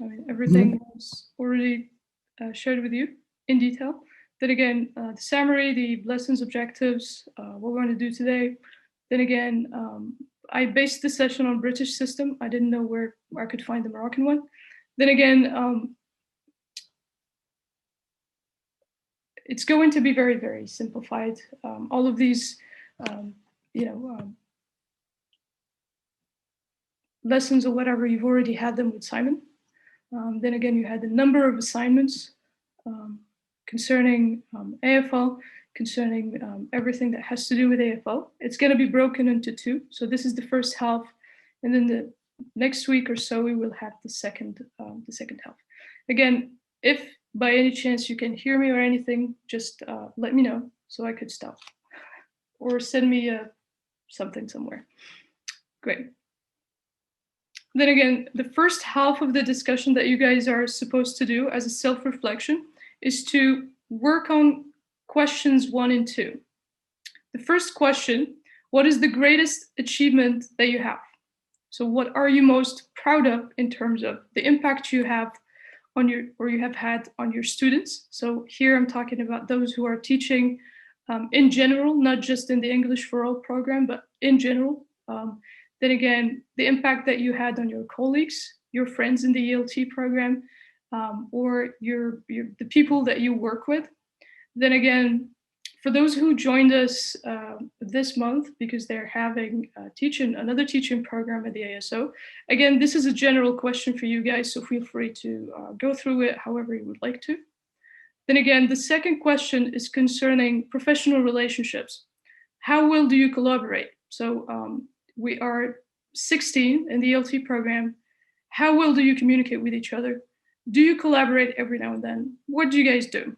I mean, everything was already shared with you in detail. Then again, the summary, the lessons objectives, what we're going to do today. Then again, I based this session on British system. I didn't know where I could find the Moroccan one. Then again, it's going to be very, very simplified. All of these, lessons or whatever, you've already had them with Simon. Then again, you had a number of assignments concerning AFL, concerning everything that has to do with AFL. It's going to be broken into two. So this is the first half, and then the next week or so we will have the second half. Again, if by any chance you can hear me or anything, just let me know so I could stop, or send me something somewhere. Great. Then again, the first half of the discussion that you guys are supposed to do as a self-reflection is to work on questions 1 and 2. The first question, what is the greatest achievement that you have? So what are you most proud of in terms of the impact you have on your, or you have had on your students? So here I'm talking about those who are teaching in general, not just in the English for All program, but in general. Then again, the impact that you had on your colleagues, your friends in the ELT program, or the people that you work with. Then again, for those who joined us this month because they're having another teaching program at the ASO, again, this is a general question for you guys, so feel free to go through it however you would like to. Then again, the second question is concerning professional relationships. How well do you collaborate? So we are 16 in the ELT program. How well do you communicate with each other? Do you collaborate every now and then? What do you guys do?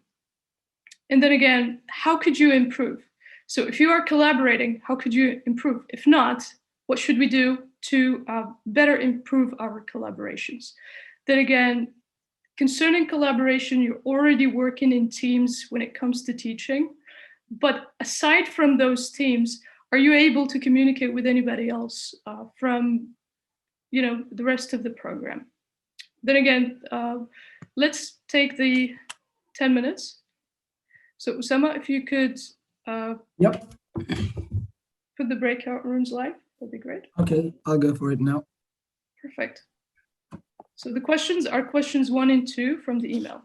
And then again, how could you improve? So if you are collaborating, how could you improve? If not, what should we do to better improve our collaborations? Then again, concerning collaboration, you're already working in teams when it comes to teaching. But aside from those teams, are you able to communicate with anybody else from, the rest of the program? Then again, let's take the 10 minutes. So Usama, if you could Yep. put the breakout rooms live, that'd be great. Okay, I'll go for it now. Perfect. So the questions are questions 1 and 2 from the email.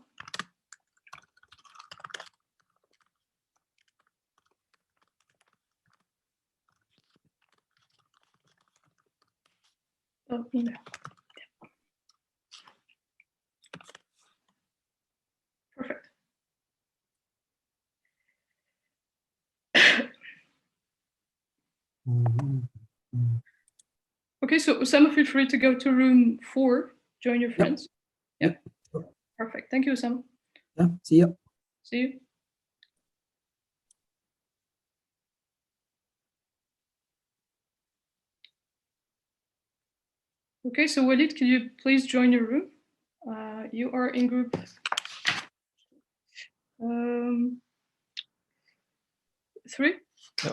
Oh, email. Yeah. Perfect. Okay, so Usama, feel free to go to room 4, join your friends. Yep. Perfect. Thank you, Usama. Yeah, see you. See you. Okay, so Walid, can you please join your room? You are in group 3?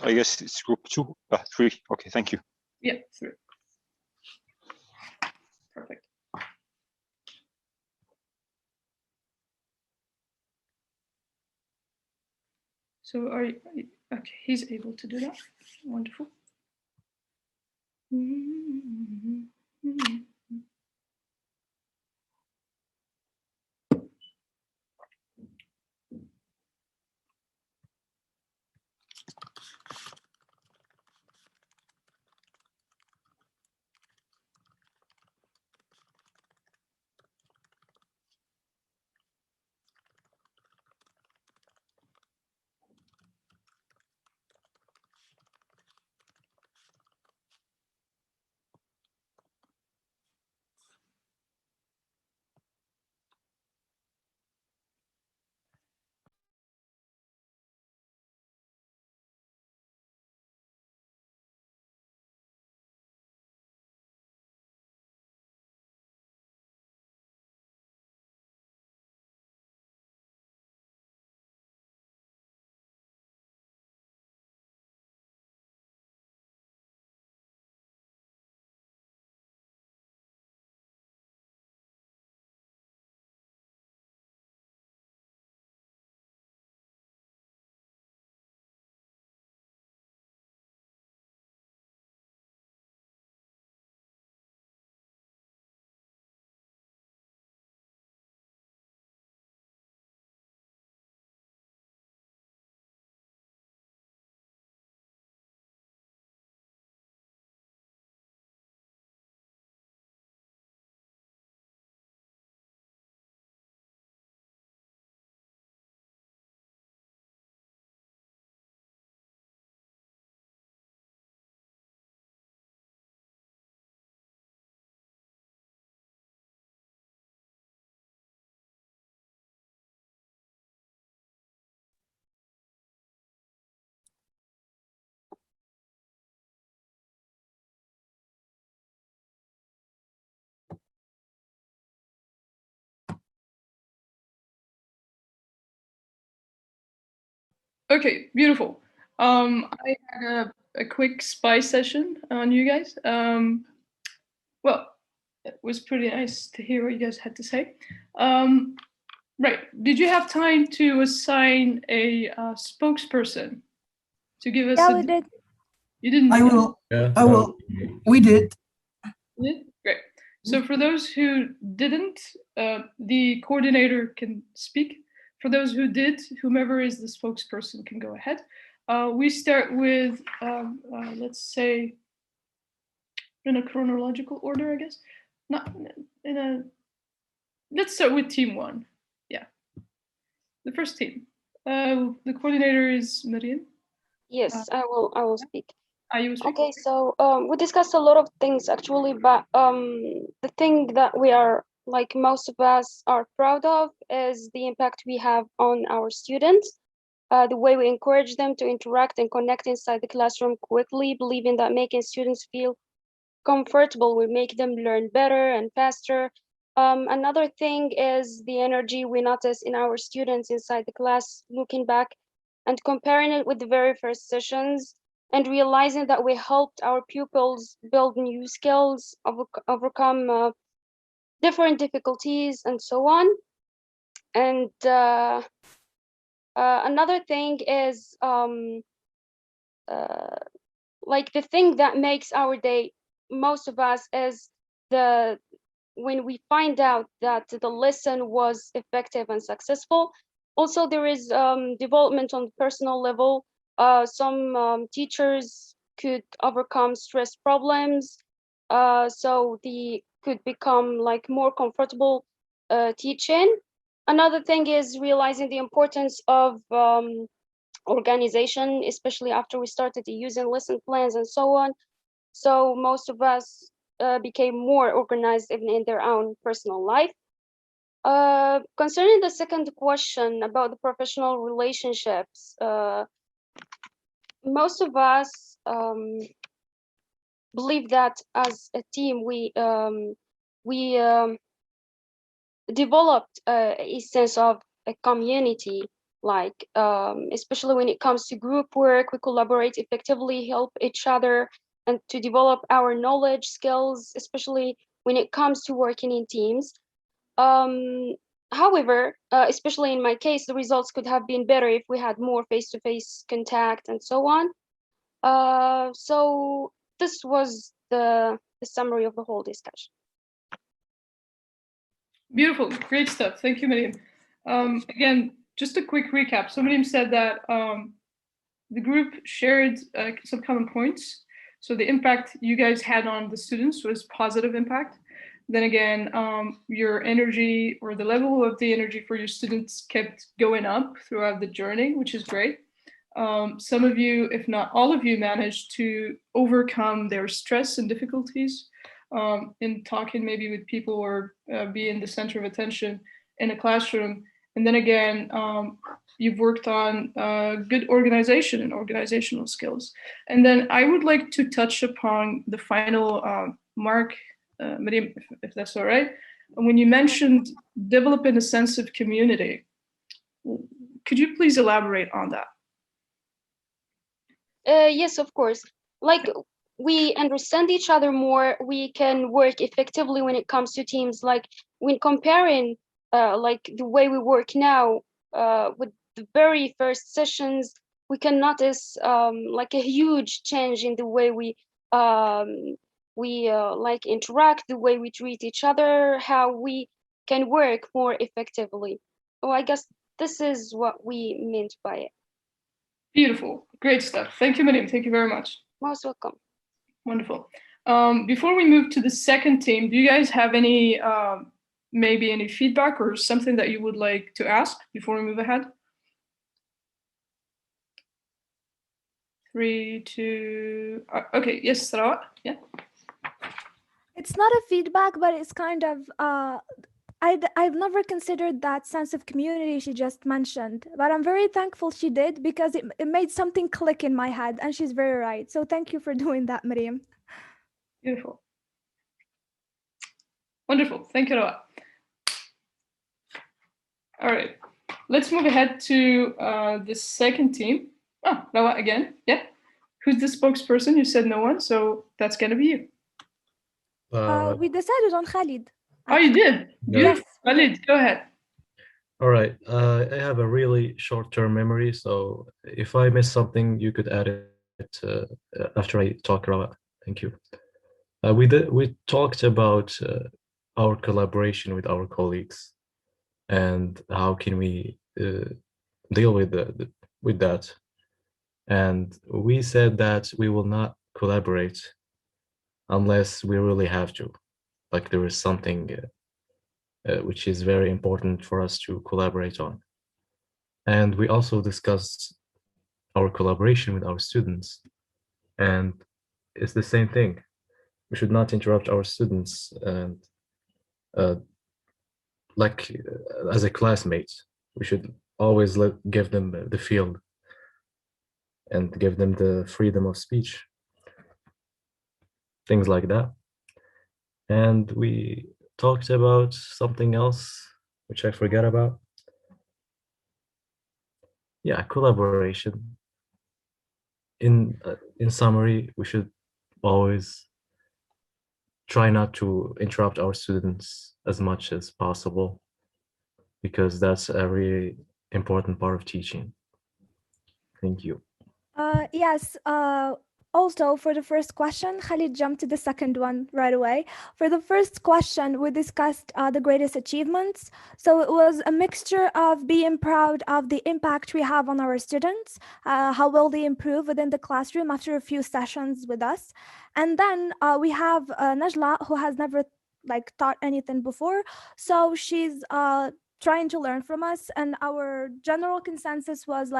I guess it's group 2, 3. Okay, thank you. Yeah, 3. Perfect. So okay, he's able to do that. Wonderful. Okay, beautiful. I had a quick spy session on you guys. Well, it was pretty nice to hear what you guys had to say. Right, did you have time to assign a spokesperson to give us Yeah, we did. You didn't? I will. Yeah, I will. We did. Yeah? Great. So for those who didn't, the coordinator can speak. For those who did, whomever is the spokesperson can go ahead. We start with, let's say, in a chronological order, I guess. Not in a. Let's start with team one. Yeah, the first team. The coordinator is Mariam. Yes, I will speak. You will speak. Okay, so we discussed a lot of things actually, but the thing that we are like most of us are proud of is the impact we have on our students. The way we encourage them to interact and connect inside the classroom quickly, believing that making students feel comfortable will make them learn better and faster. Another thing is the energy we notice in our students inside the class, looking back and comparing it with the very first sessions and realizing that we helped our pupils build new skills, overcome different difficulties and so on. And another thing is like the thing that makes our day most of us is when we find out that the lesson was effective and successful. Also, there is development on the personal level. Some teachers could overcome stress problems, so they could become like more comfortable teaching. Another thing is realizing the importance of organization, especially after we started using lesson plans and so on. So most of us became more organized even in their own personal life. Concerning the second question about the professional relationships, most of us believe that as a team we developed a sense of a community, like especially when it comes to group work, we collaborate effectively, help each other, and to develop our knowledge, skills, especially when it comes to working in teams. However, especially in my case, the results could have been better if we had more face-to-face contact and so on. So this was the summary of the whole discussion. Beautiful, great stuff. Thank you, Mariam. Again, just a quick recap. So Mariam said that the group shared some common points. So the impact you guys had on the students was positive impact. Then again, your energy or the level of the energy for your students kept going up throughout the journey, which is great. Some of you, if not all of you, managed to overcome their stress and difficulties in talking maybe with people or being the center of attention in a classroom. And then again, you've worked on good organization and organizational skills. And then I would like to touch upon the final mark, Mariam, if that's all right. When you mentioned developing a sense of community, could you please elaborate on that? Yes, of course. Like we understand each other more, we can work effectively when it comes to teams. Like when comparing like the way we work now with the very first sessions, we can notice like a huge change in the way we like interact, the way we treat each other, how we can work more effectively. So I guess this is what we meant by it. Beautiful, great stuff. Thank you, Mariam. Thank you very much. Most welcome. Wonderful. Before we move to the second team, do you guys have any maybe any feedback or something that you would like to ask before we move ahead? 3, 2, okay, yes, Sarawat, yeah. It's not a feedback, but it's kind of, I've never considered that sense of community she just mentioned, but I'm very thankful she did because it made something click in my head, and she's very right. So thank you for doing that, Mariam. Beautiful. Wonderful, thank you, Rawat. All right, let's move ahead to the second team. Oh, Rawa again. Yeah. Who's the spokesperson? You said no one, so that's going to be you. We decided on Khalid. Oh, you did? Yes. Khalid, go ahead. All right. I have a really short-term memory, so if I miss something, you could add it after I talk, Rawa. Thank you. We talked about our collaboration with our colleagues and how can we deal with that. And we said that we will not collaborate unless we really have to, like there is something which is very important for us to collaborate on. And we also discussed our collaboration with our students, and it's the same thing. We should not interrupt our students, and as a classmate, we should always give them the field and give them the freedom of speech, things like that. And we talked about something else, which I forgot about. Yeah, collaboration. In summary, we should always try not to interrupt our students as much as possible, because that's a really important part of teaching. Thank you. Yes. Also, for the first question, Khalid jumped to the second one right away. For the first question, we discussed the greatest achievements. So it was a mixture of being proud of the impact we have on our students, how well they improve within the classroom after a few sessions with us. And then we have Najla, who has never taught anything before. So she's trying to learn from us. And our general consensus was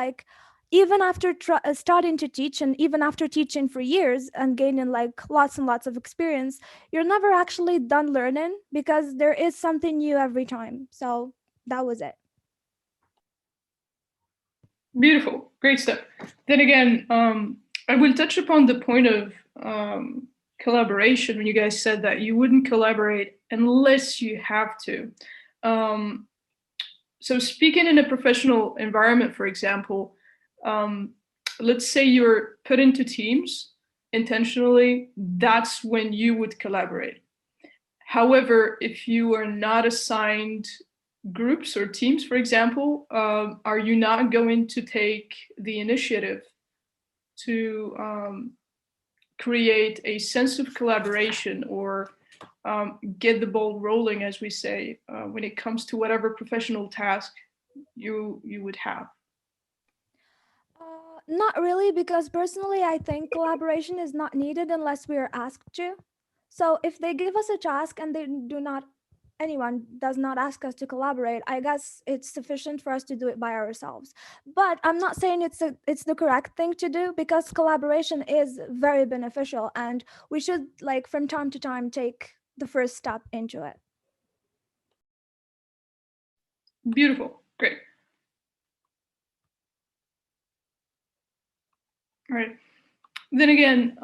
even after starting to teach, and even after teaching for years and gaining lots and lots of experience, you're never actually done learning, because there is something new every time. So that was it. Beautiful. Great stuff. Then again, I will touch upon the point of collaboration when you guys said that you wouldn't collaborate unless you have to. So speaking in a professional environment, for example, let's say you're put into teams intentionally, that's when you would collaborate. However, if you are not assigned groups or teams, for example, are you not going to take the initiative to create a sense of collaboration or get the ball rolling, as we say, when it comes to whatever professional task you would have? Not really, because personally, I think collaboration is not needed unless we are asked to. So if they give us a task and anyone does not ask us to collaborate, I guess it's sufficient for us to do it by ourselves. But I'm not saying it's the correct thing to do, because collaboration is very beneficial, and we should from time to time take the first step into it. Beautiful. Great. All right. Then again,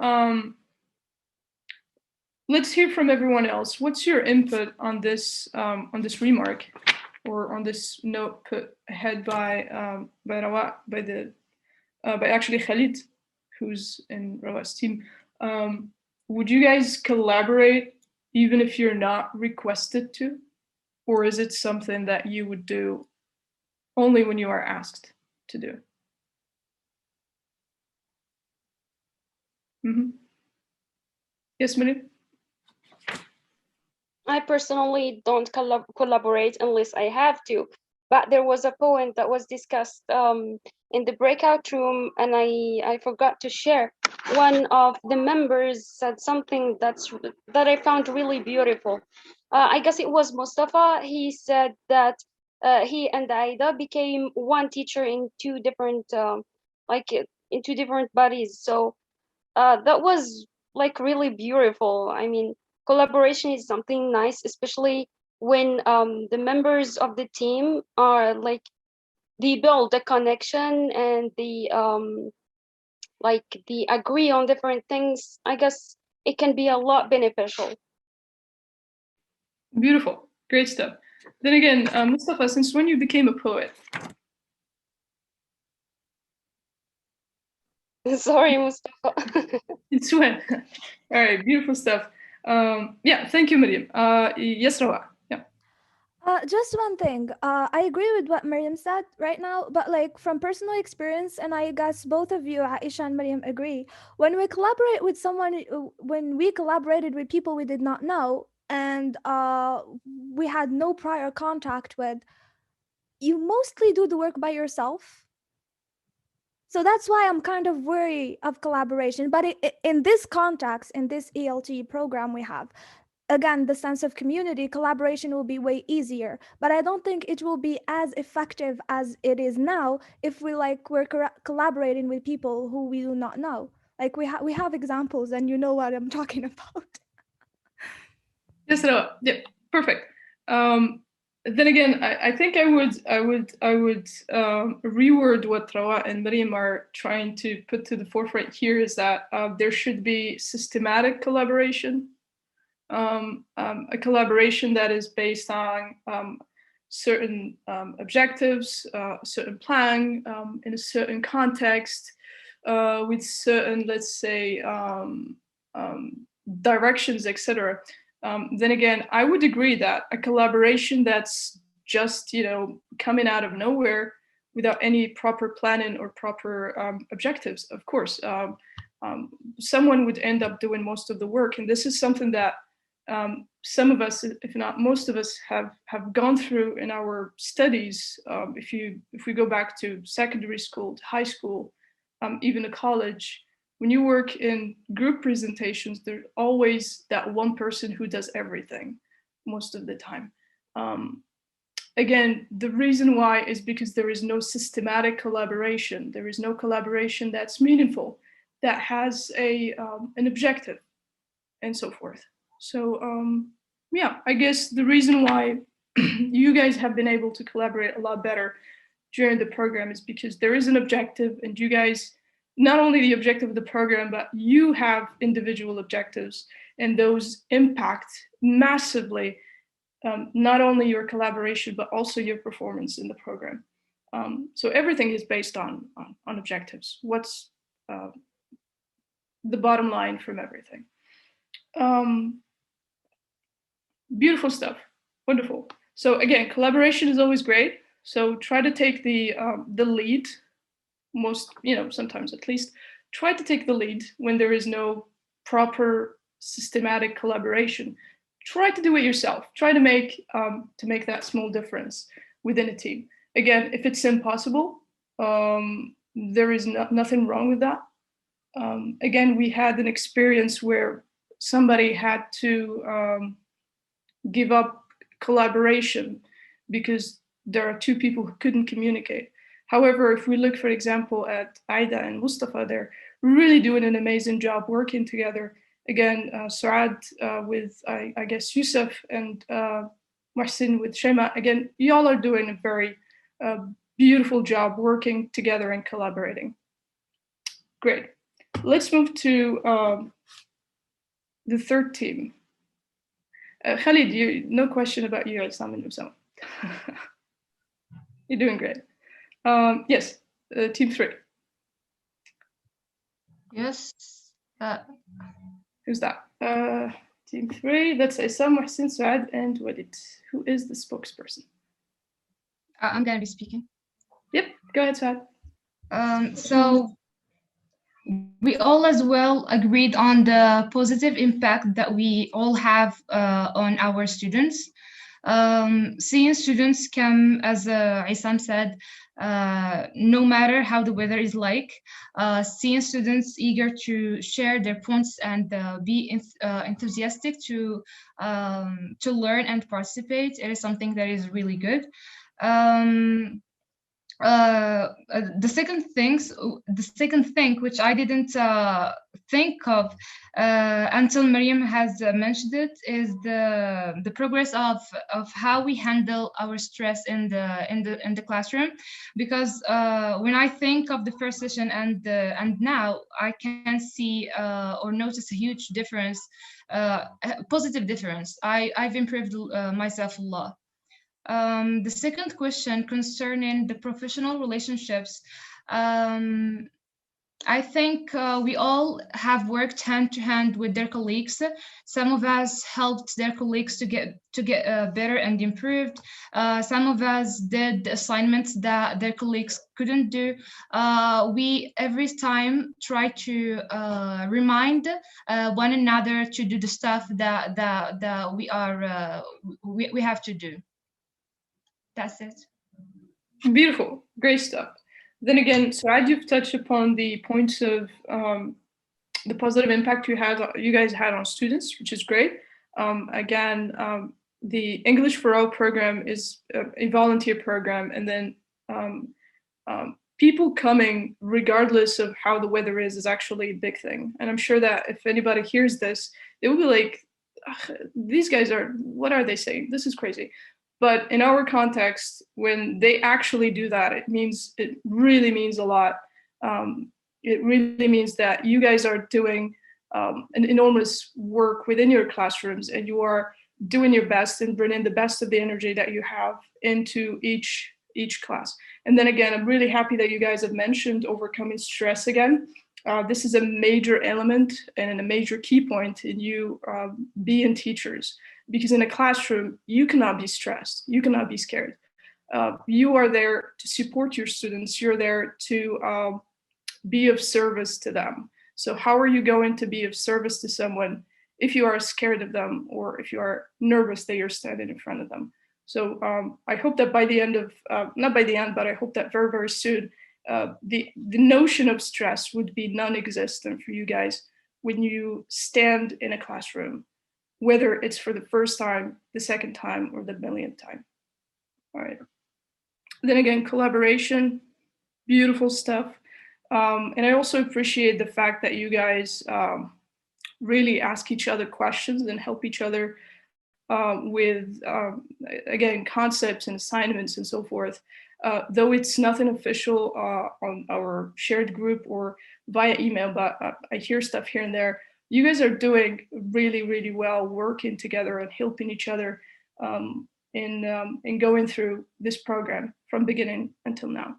let's hear from everyone else. What's your input on this remark, or on this note put ahead by Rawa, by actually Khalid, who's in Rawa's team? Would you guys collaborate even if you're not requested to, or is it something that you would do only when you are asked to do? Yes, Mary? I personally don't collaborate unless I have to, but there was a point that was discussed in the breakout room, and I forgot to share. One of the members said something that I found really beautiful. I guess it was Mustafa. He said that he and Aida became one teacher in two different in two different bodies. So that was really beautiful. I mean, collaboration is something nice, especially when the members of the team are they build a connection, and they agree on different things. I guess it can be a lot beneficial. Beautiful. Great stuff. Then again, Mustafa, since when you became a poet? Sorry, Mustafa. It's when. All right, beautiful stuff. Yeah, thank you, Miriam. Yes, Rawa. Yeah. Just one thing. I agree with what Miriam said right now, but like from personal experience, and I guess both of you, Aisha and Miriam, agree. When we collaborate with someone, when we collaborated with people we did not know, and we had no prior contact with, you mostly do the work by yourself. So that's why I'm kind of wary of collaboration. But in this context, in this ELT program we have, again, the sense of community, collaboration will be way easier. But I don't think it will be as effective as it is now if we're collaborating with people who we do not know. Like we have examples, and you know what I'm talking about. Yes, Rawa. Yeah, perfect. Then again, I think I would reword what Rawa and Miriam are trying to put to the forefront here, is that there should be systematic collaboration, a collaboration that is based on certain objectives, a certain plan, in a certain context, with certain, let's say, directions, etc. Then again, I would agree that a collaboration that's just, coming out of nowhere without any proper planning or proper objectives, of course, someone would end up doing most of the work. And this is something that some of us, if not most of us, have gone through in our studies. If we go back to secondary school, to high school, even to college, when you work in group presentations, there's always that one person who does everything most of the time. Again, the reason why is because there is no systematic collaboration. There is no collaboration that's meaningful, that has an objective, and so forth. So yeah, I guess the reason why you guys have been able to collaborate a lot better during the program is because there is an objective, and you guys, not only the objective of the program, but you have individual objectives, and those impact massively not only your collaboration, but also your performance in the program. So everything is based on objectives. What's the bottom line from everything? Beautiful stuff, wonderful. So again, collaboration is always great. So try to take the lead. Sometimes at least, try to take the lead when there is no proper systematic collaboration. Try to do it yourself. Try to make that small difference within a team. Again, if it's impossible, there is nothing wrong with that. Again, we had an experience where somebody had to give up collaboration because there are two people who couldn't communicate. However, if we look, for example, at Aida and Mustafa, they're really doing an amazing job working together. Again, Saad with, I guess, Yusuf, and Mohsin with Shema. Again, y'all are doing a very beautiful job working together and collaborating. Great. Let's move to the third team. Khalid, no question about you, Isam and Usama. You're doing great. Yes, team 3. Yes. Who's that? Team 3, that's Isam, Mohsin, Saad, and Walid. Who is the spokesperson? I'm going to be speaking. Yep, go ahead, Saad. So we all as well agreed on the positive impact that we all have on our students. Seeing students come, as Isam said, no matter how the weather is like, seeing students eager to share their points and be enthusiastic to learn and participate, it is something that is really good. The second thing which I didn't think of until Miriam has mentioned it is the progress of how we handle our stress in the classroom, because when I think of the first session and now, I can see or notice a huge difference, a positive difference. I've improved myself a lot. The second question concerning the professional relationships, I think we all have worked hand to hand with their colleagues. Some of us helped their colleagues to get better and improved. Some of us did assignments that their colleagues couldn't do. We every time try to remind one another to do the stuff that we have to do. That's it. Beautiful, great stuff. Then again, Saad, you've touched upon the points of the positive impact you guys had on students, which is great. The English for All program is a volunteer program, and then people coming regardless of how the weather is actually a big thing. And I'm sure that if anybody hears this, they will be like, these guys what are they saying? This is crazy. But in our context, when they actually do that, it really means a lot. It really means that you guys are doing an enormous work within your classrooms, and you are doing your best and bringing the best of the energy that you have into each class. And then again, I'm really happy that you guys have mentioned overcoming stress again. This is a major element and a major key point in you being teachers. Because in a classroom, you cannot be stressed, you cannot be scared. You are there to support your students, you're there to be of service to them. So how are you going to be of service to someone if you are scared of them, or if you are nervous that you're standing in front of them? So I hope that by the end of, not by the end, but I hope that very, very soon, the notion of stress would be non-existent for you guys when you stand in a classroom, whether it's for the first time, the second time, or the millionth time. All right. Then again, collaboration, beautiful stuff. And I also appreciate the fact that you guys really ask each other questions and help each other with, again, concepts and assignments and so forth. Though it's nothing official on our shared group or via email, but I hear stuff here and there. You guys are doing really, really well, working together and helping each other in going through this program from beginning until now.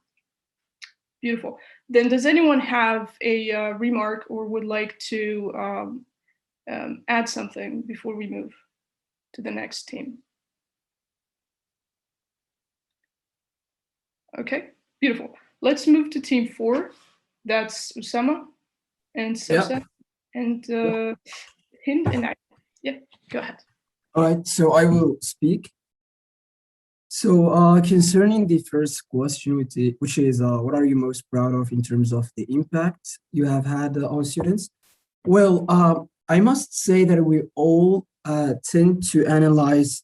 Beautiful. Then does anyone have a remark or would like to add something before we move to the next team? Okay, beautiful. Let's move to team 4. That's Usama and Sosa and Hind and I. Yeah, go ahead. All right, so I will speak. So concerning the first question, which is what are you most proud of in terms of the impact you have had on students? Well, I must say that we all tend to analyze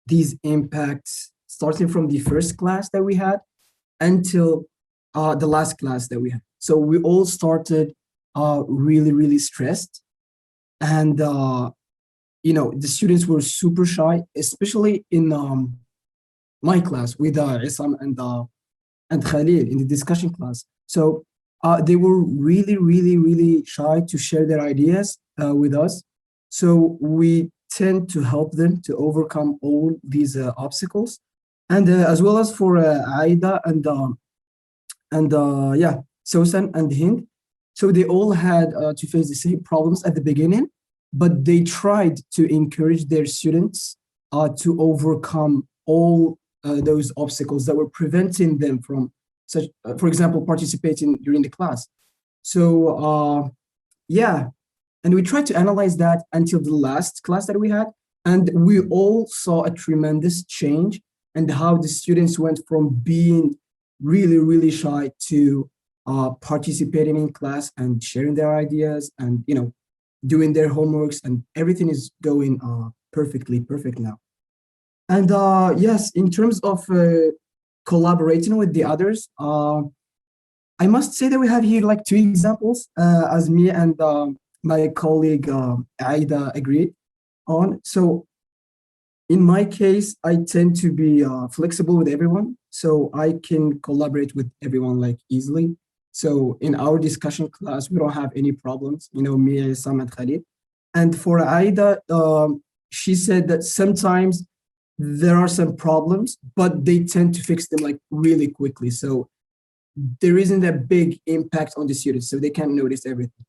these impacts starting from the first class that we had until the last class that we had. So we all started really, really stressed. And, you know, the students were super shy, especially in my class with Isam and Khalil in the discussion class. So they were really, really, really shy to share their ideas with us. So we tend to help them to overcome all these obstacles. And as well as for Aida and Sosan and Hind. So they all had to face the same problems at the beginning, but they tried to encourage their students to overcome all those obstacles that were preventing them from, such, for example, participating during the class. So yeah, and we tried to analyze that until the last class that we had, and we all saw a tremendous change and how the students went from being really, really shy to participating in class and sharing their ideas and, you know, doing their homeworks, and everything is going perfect now. And yes, in terms of collaborating with the others, I must say that we have here like 2 examples, as me and my colleague Aida agreed on. So in my case, I tend to be flexible with everyone, so I can collaborate with everyone like easily. So in our discussion class, we don't have any problems, you know, me, Sam, and Khalid. And for Aida, she said that sometimes there are some problems, but they tend to fix them like really quickly. So there isn't a big impact on the students, so they can notice everything.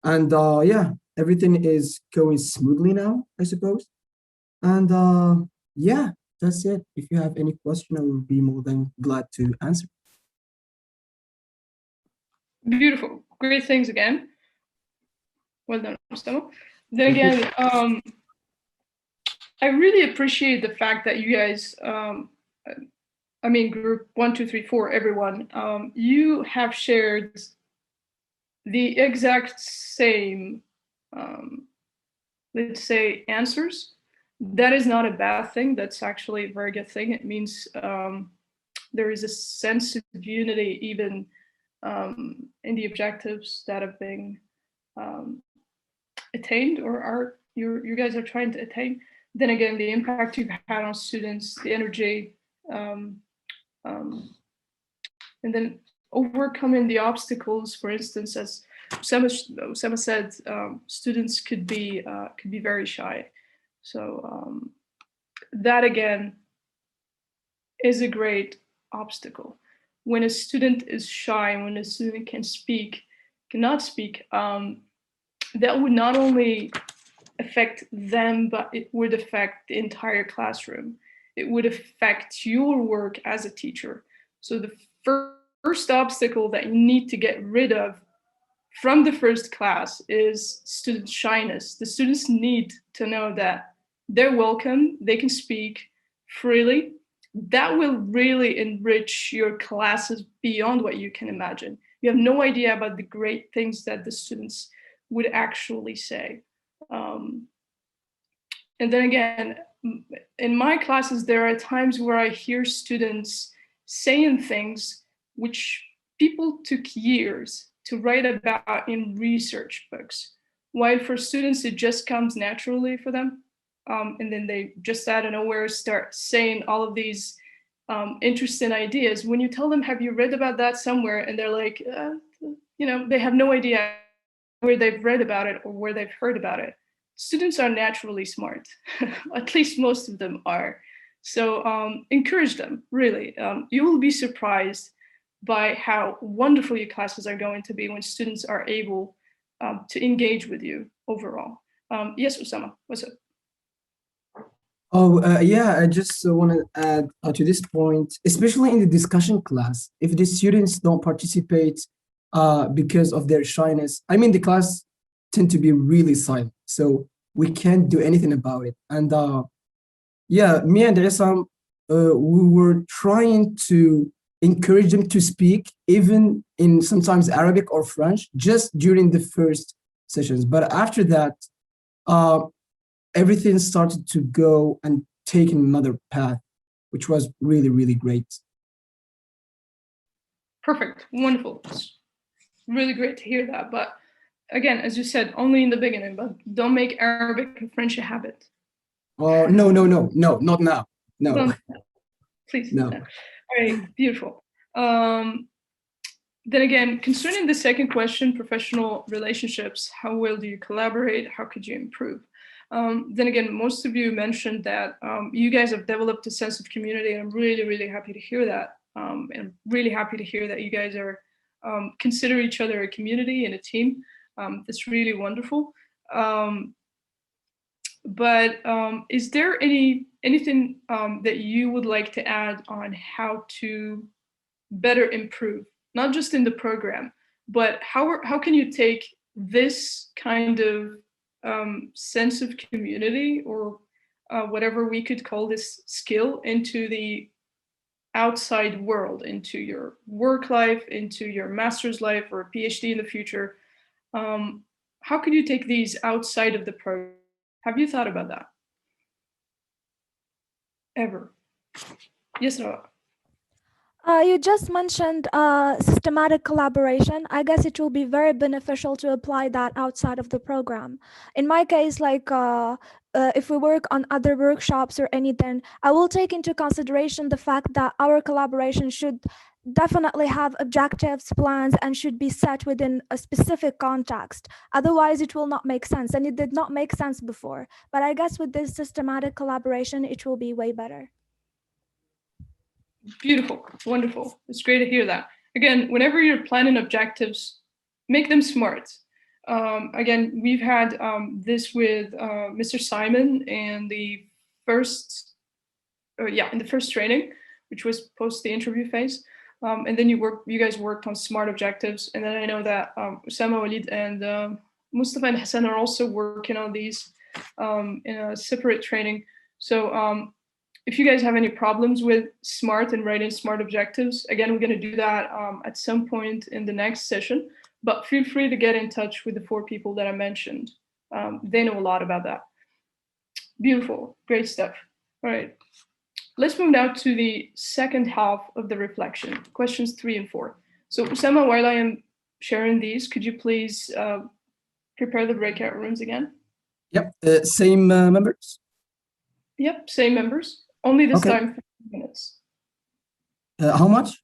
And yeah, everything is going smoothly now, I suppose. And yeah, that's it. If you have any question, I will be more than glad to answer. Beautiful. Great things again. Well done, Mustafa. Then again, I really appreciate the fact that you guys, I mean, group 1, 2, 3, 4, everyone, you have shared the exact same, let's say, answers. That is not a bad thing. That's actually a very good thing. It means there is a sense of unity even in the objectives that have been attained or are you guys are trying to attain. Then again, the impact you've had on students, the energy, and then overcoming the obstacles. For instance, as Osama said, students could be very shy. So that again is a great obstacle. When a student is shy, when a student cannot speak, that would not only affect them, but it would affect the entire classroom. It would affect your work as a teacher. So the first obstacle that you need to get rid of from the first class is student shyness. The students need to know that they're welcome, they can speak freely. That will really enrich your classes beyond what you can imagine. You have no idea about the great things that the students would actually say. And then again, in my classes, there are times where I hear students saying things which people took years to write about in research books, while for students, it just comes naturally for them. And then they just out of nowhere start saying all of these interesting ideas. When you tell them, have you read about that somewhere? And they're like, you know, they have no idea where they've read about it or where they've heard about it. Students are naturally smart, at least most of them are. So encourage them, really. You will be surprised by how wonderful your classes are going to be when students are able to engage with you overall. Yes, Osama, what's up? Oh, yeah, I just want to add to this point, especially in the discussion class, if the students don't participate because of their shyness, I mean, the class tend to be really silent, so we can't do anything about it. And yeah, me and Isam, we were trying to encourage them to speak, even in sometimes Arabic or French, just during the first sessions. But after that, everything started to go and take another path, which was really, really great. Perfect, wonderful. It's really great to hear that. But again, as you said, only in the beginning, but don't make Arabic and French a habit. Oh, no, not now. No, Don't, please. no. All right, beautiful. Then again, concerning the second question, professional relationships, how well do you collaborate? How could you improve? Then again, most of you mentioned that you guys have developed a sense of community, and I'm really, really happy to hear that. And I'm really happy to hear that you guys are consider each other a community and a team. That's really wonderful. But is there anything that you would like to add on how to better improve, not just in the program, but how can you take this kind of sense of community, or whatever we could call this skill, into the outside world, into your work life, into your master's life or a PhD in the future? How can you take these outside of the program? Have you thought about that? Ever? Yes, no. You just mentioned systematic collaboration. I guess it will be very beneficial to apply that outside of the program. In my case, like if we work on other workshops or anything, I will take into consideration the fact that our collaboration should definitely have objectives, plans, and should be set within a specific context. Otherwise, it will not make sense. And it did not make sense before. But I guess with this systematic collaboration, it will be way better. Beautiful, wonderful. It's great to hear that. Again, whenever you're planning objectives, make them smart. Again, we've had this with Mr. Simon in the first, in the first training, which was post the interview phase. And then you guys worked on smart objectives. And then I know that Usama, Walid, and Mustafa and Hassan are also working on these in a separate training. So if you guys have any problems with smart and writing smart objectives, again, we're going to do that at some point in the next session. But feel free to get in touch with the 4 people that I mentioned. They know a lot about that. Beautiful, great stuff. All right. Let's move now to the second half of the reflection, questions 3 and 4. So Usama, while I am sharing these, could you please prepare the breakout rooms again? Yep, same members? Yep, same members. Only this Okay. time 15 minutes. How much?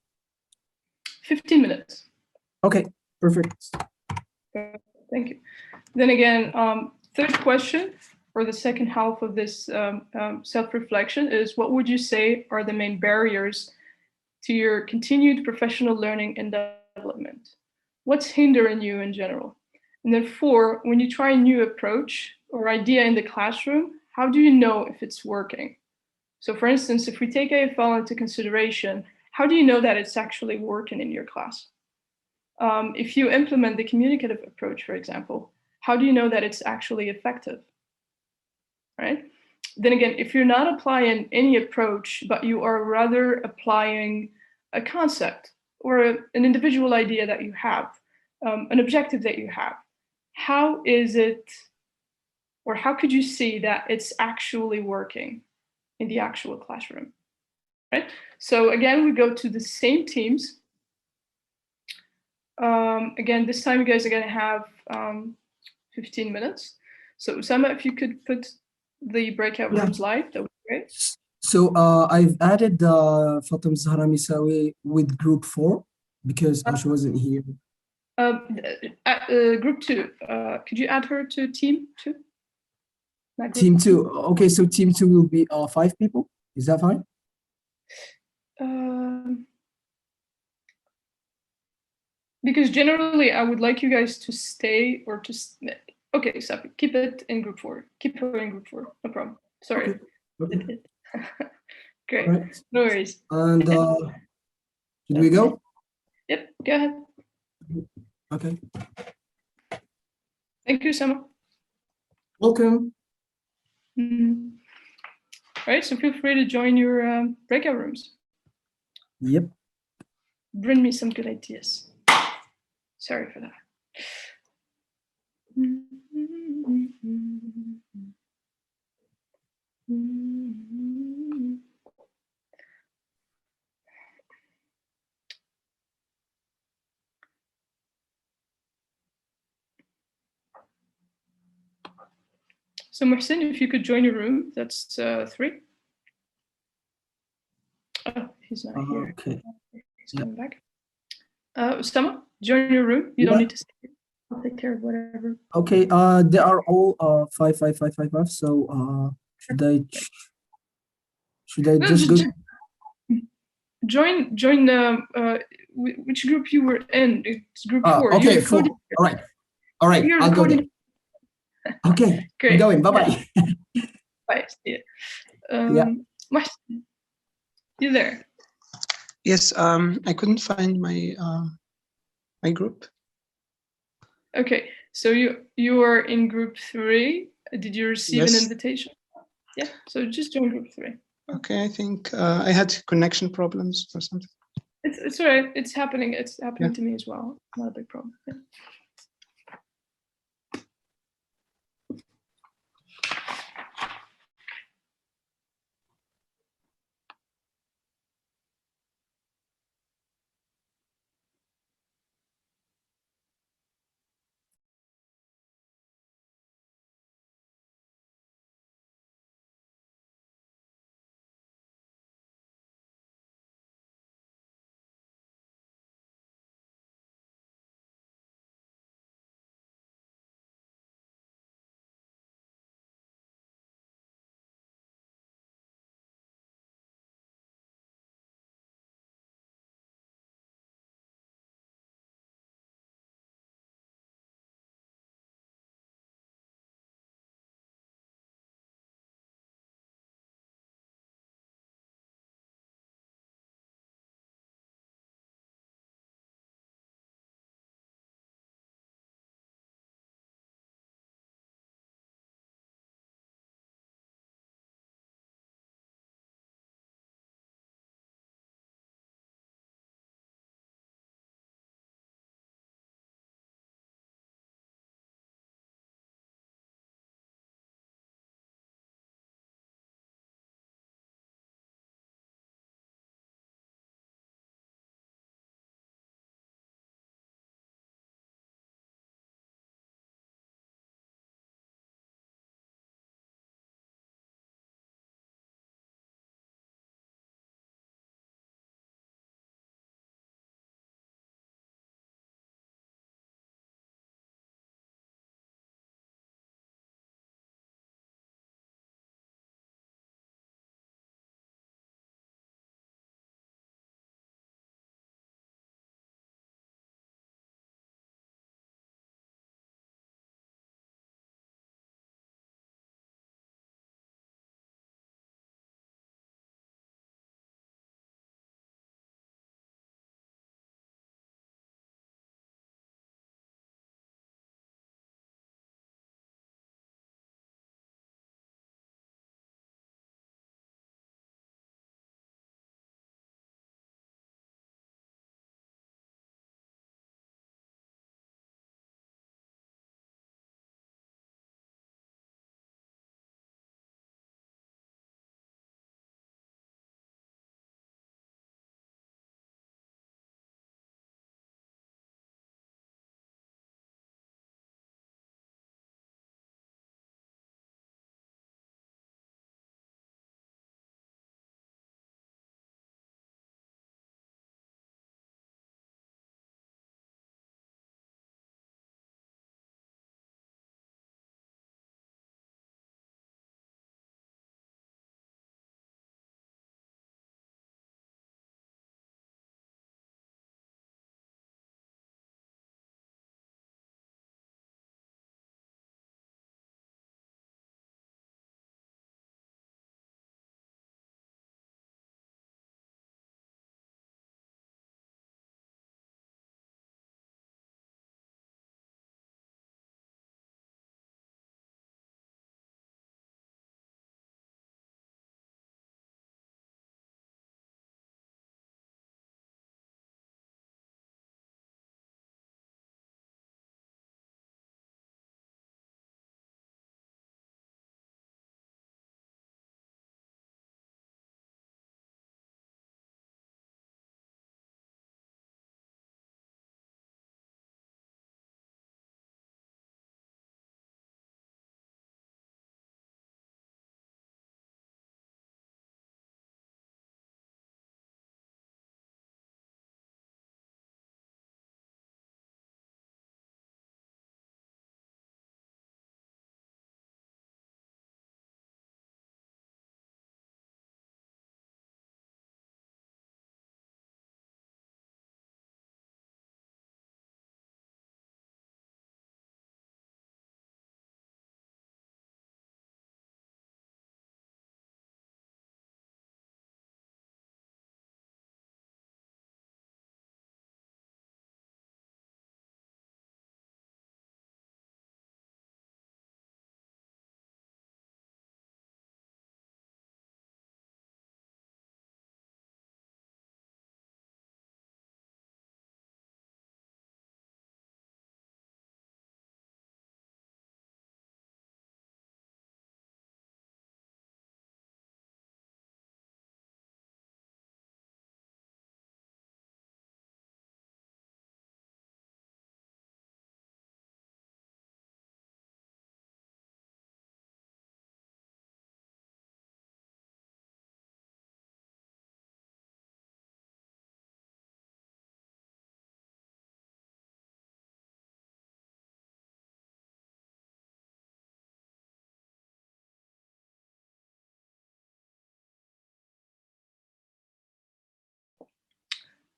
15 minutes. Okay, perfect. Thank you. Then again, third question for the second half of this self-reflection is, what would you say are the main barriers to your continued professional learning and development? What's hindering you in general? And then 4, when you try a new approach or idea in the classroom, how do you know if it's working? So for instance, if we take AFL into consideration, how do you know that it's actually working in your class? If you implement the communicative approach, for example, how do you know that it's actually effective? Right? Then again, if you're not applying any approach, but you are rather applying a concept or an individual idea that you have, an objective that you have, how is it, or how could you see that it's actually working in the actual classroom, right? So again, we go to the same teams. Again, this time you guys are gonna have 15 minutes. So Usama, if you could put the breakout rooms live, that would be great. So I've added Fatim Zahra Misawi with group 4 because she wasn't here. Group 2, could you add her to team 2? Team 2. Okay, so team 2 will be 5 people. Is that fine? Because generally, I would like you guys to stay or to. Okay, so keep it in group 4. Keep her in group 4. No problem. Sorry. Okay. Great. Right. No worries. And should we go? Yep. Go ahead. Okay. Thank you, Usama. Welcome. All right, so feel free to join your breakout rooms. Yep. Bring me some good ideas. Sorry for that. So Mohsin, if you could join your room, that's 3. Oh, he's not here. Okay. He's coming back. Usama, join your room. You don't need to stay. I'll take care of whatever. Okay. They are all 5, 5, 5, 5, 5. So should I just go? Join which group you were in. It's group 4. Okay, 4. All right. I'll go there. Okay. Great. I'm going. Bye-bye. Bye. See you. Yeah. Mohsin, you there? Yes. I couldn't find my my group. Okay. So you are in group 3. Did you receive an invitation? Yeah. So just join group 3. Okay. I think I had connection problems or something. It's all right. It's happening. It's happening to me as well. Not a big problem. Yeah.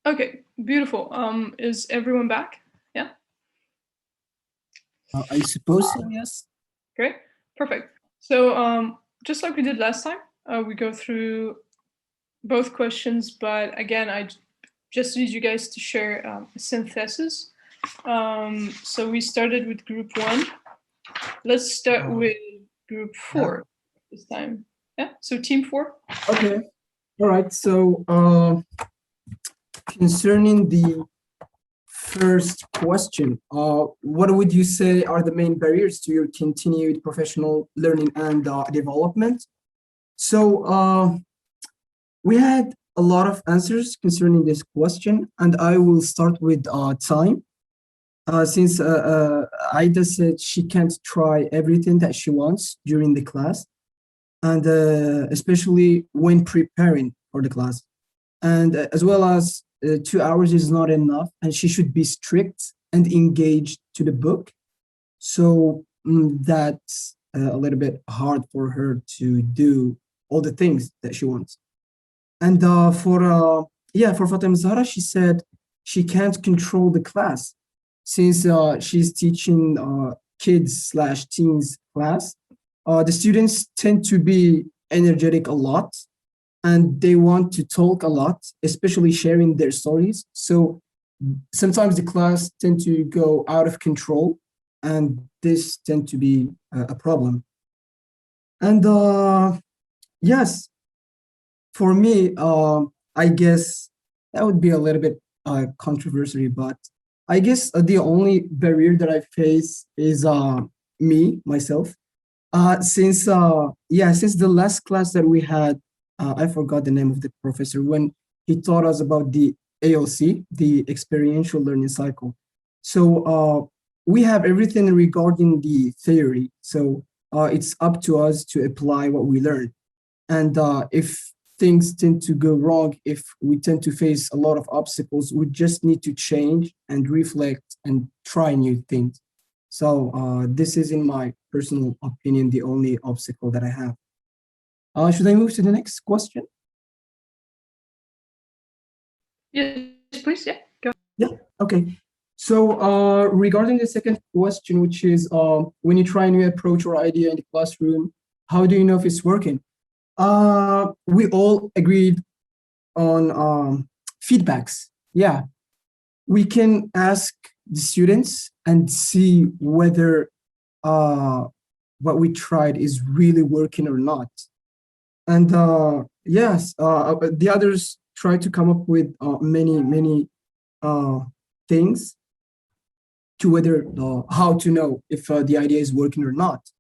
Okay, beautiful. Is everyone back? Yeah. I suppose so, yes. Great, perfect. So just like we did last time, we go through both questions, but again, I just need you guys to share a synthesis. So we started with group 1. Let's start with group 4 this time. Yeah, so team 4. Okay. All right. So concerning the first question, what would you say are the main barriers to your continued professional learning and development? So we had a lot of answers concerning this question, and I will start with time. Since Aida said she can't try everything that she wants during the class, and especially when preparing for the class. And as well as 2 hours is not enough, and she should be strict and engaged to the book. So that's a little bit hard for her to do all the things that she wants. And for Fatima Zahra, she said she can't control the class since she's teaching kids/teens class. The students tend to be energetic a lot, and they want to talk a lot, especially sharing their stories. So sometimes the class tend to go out of control, and this tend to be a problem. And yes, for me, I guess that would be a little bit controversial, but I guess the only barrier that I face is myself. Since the last class that we had, I forgot the name of the professor when he taught us about the ALC, the experiential learning cycle. So we have everything regarding the theory. So it's up to us to apply what we learn. And if things tend to go wrong, if we tend to face a lot of obstacles, we just need to change and reflect and try new things. So this is, in my personal opinion, the only obstacle that I have. Should I move to the next question? Yes, please. Yeah, go. Yeah, okay. So regarding the second question, which is when you try a new approach or idea in the classroom, how do you know if it's working? We all agreed on feedbacks. Yeah, we can ask the students and see whether what we tried is really working or not. And yes, the others try to come up with many things to whether how to know if the idea is working or not.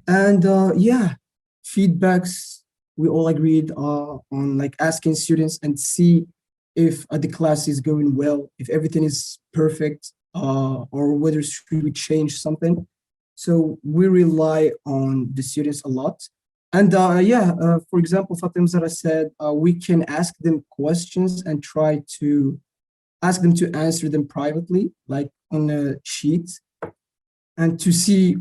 And yeah, feedbacks, we all agreed on like asking students and see if the class is going well, if everything is perfect, or whether should we change something. So we rely on the students a lot. And for example, Fatima Zara said we can ask them questions and try to ask them to answer them privately, like on a sheet, and to see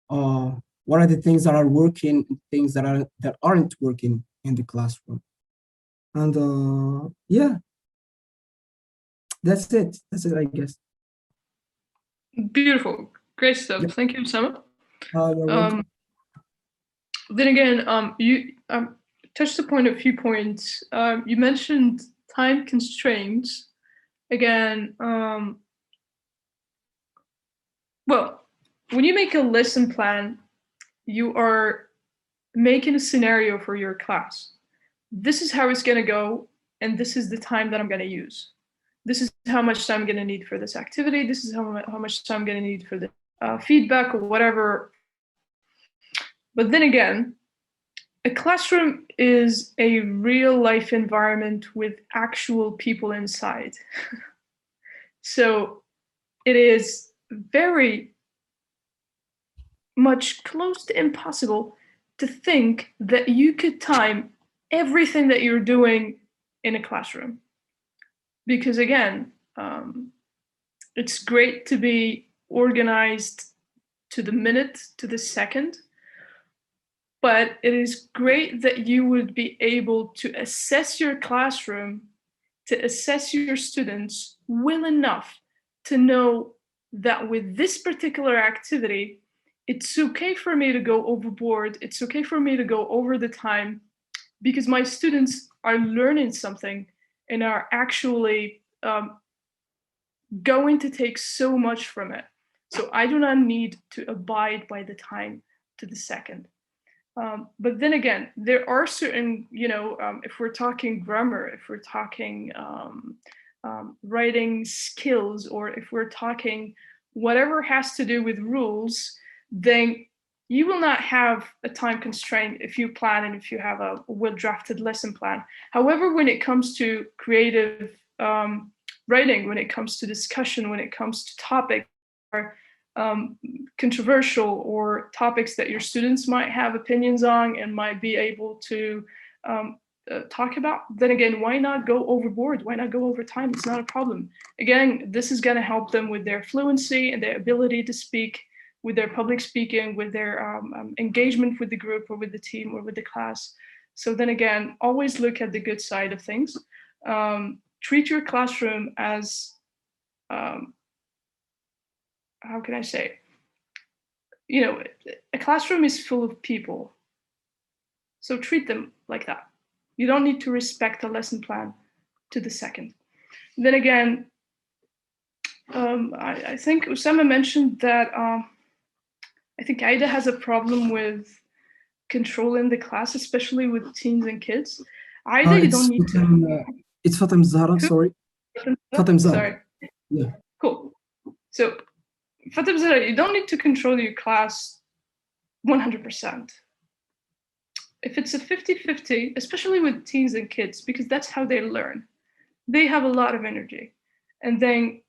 what are the things that are working and things that aren't working in the classroom. And yeah, that's it. That's it, I guess. Beautiful, great stuff. Yeah. Thank you, Sama. You're welcome. Then again, you touched upon a few points. You mentioned time constraints. Again, well, when you make a lesson plan, you are making a scenario for your class. This is how it's going to go, and this is the time that I'm going to use. This is how much time I'm going to need for this activity. This is how much time I'm going to need for the feedback or whatever. But then again, a classroom is a real life environment with actual people inside. So it is very much close to impossible to think that you could time everything that you're doing in a classroom. Because again, it's great to be organized to the minute, to the second, but it is great that you would be able to assess your classroom to assess your students well enough to know that with this particular activity, it's okay for me to go overboard. It's okay for me to go over the time because my students are learning something and are actually going to take so much from it. So I do not need to abide by the time to the second. But then again, there are certain, if we're talking grammar, if we're talking writing skills, or if we're talking whatever has to do with rules, then you will not have a time constraint if you plan and if you have a well-drafted lesson plan. However, when it comes to creative writing, when it comes to discussion, when it comes to topics or controversial or topics that your students might have opinions on and might be able to talk about, then again, why not go overboard? Why not go over time? It's not a problem. Again, this is going to help them with their fluency and their ability to speak, with their public speaking, with their engagement with the group or with the team or with the class. So then again, always look at the good side of things. Treat your classroom as, how can I say, a classroom is full of people. So treat them like that. You don't need to respect a lesson plan to the second. Then again, I think Usama mentioned that I think Aida has a problem with controlling the class, especially with teens and kids. Aida, you don't need to. It's Fatem Zahra, sorry. Fatem Zahra. Sorry. Yeah. Cool. So, Fatem Zahra, you don't need to control your class 100%. If it's a 50-50, especially with teens and kids, because that's how they learn, they have a lot of energy. And then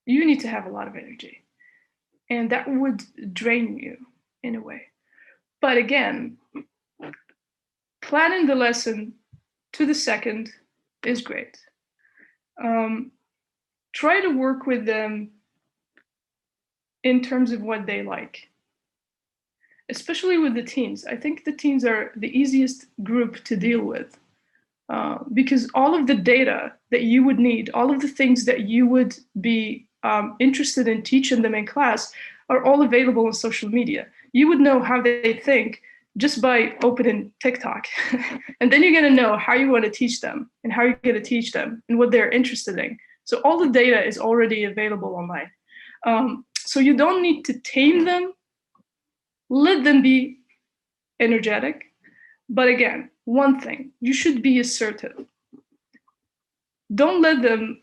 you need to have a lot of energy. And that would drain you in a way. But again, planning the lesson to the second is great. Try to work with them in terms of what they like, especially with the teens. I think the teens are the easiest group to deal with because all of the data that you would need, all of the things that you would be interested in teaching them in class are all available on social media. You would know how they think just by opening TikTok. And then you're going to know how you want to teach them and how you're going to teach them and what they're interested in. So all the data is already available online. So you don't need to tame them. Let them be energetic. But again, one thing, you should be assertive. Don't let them,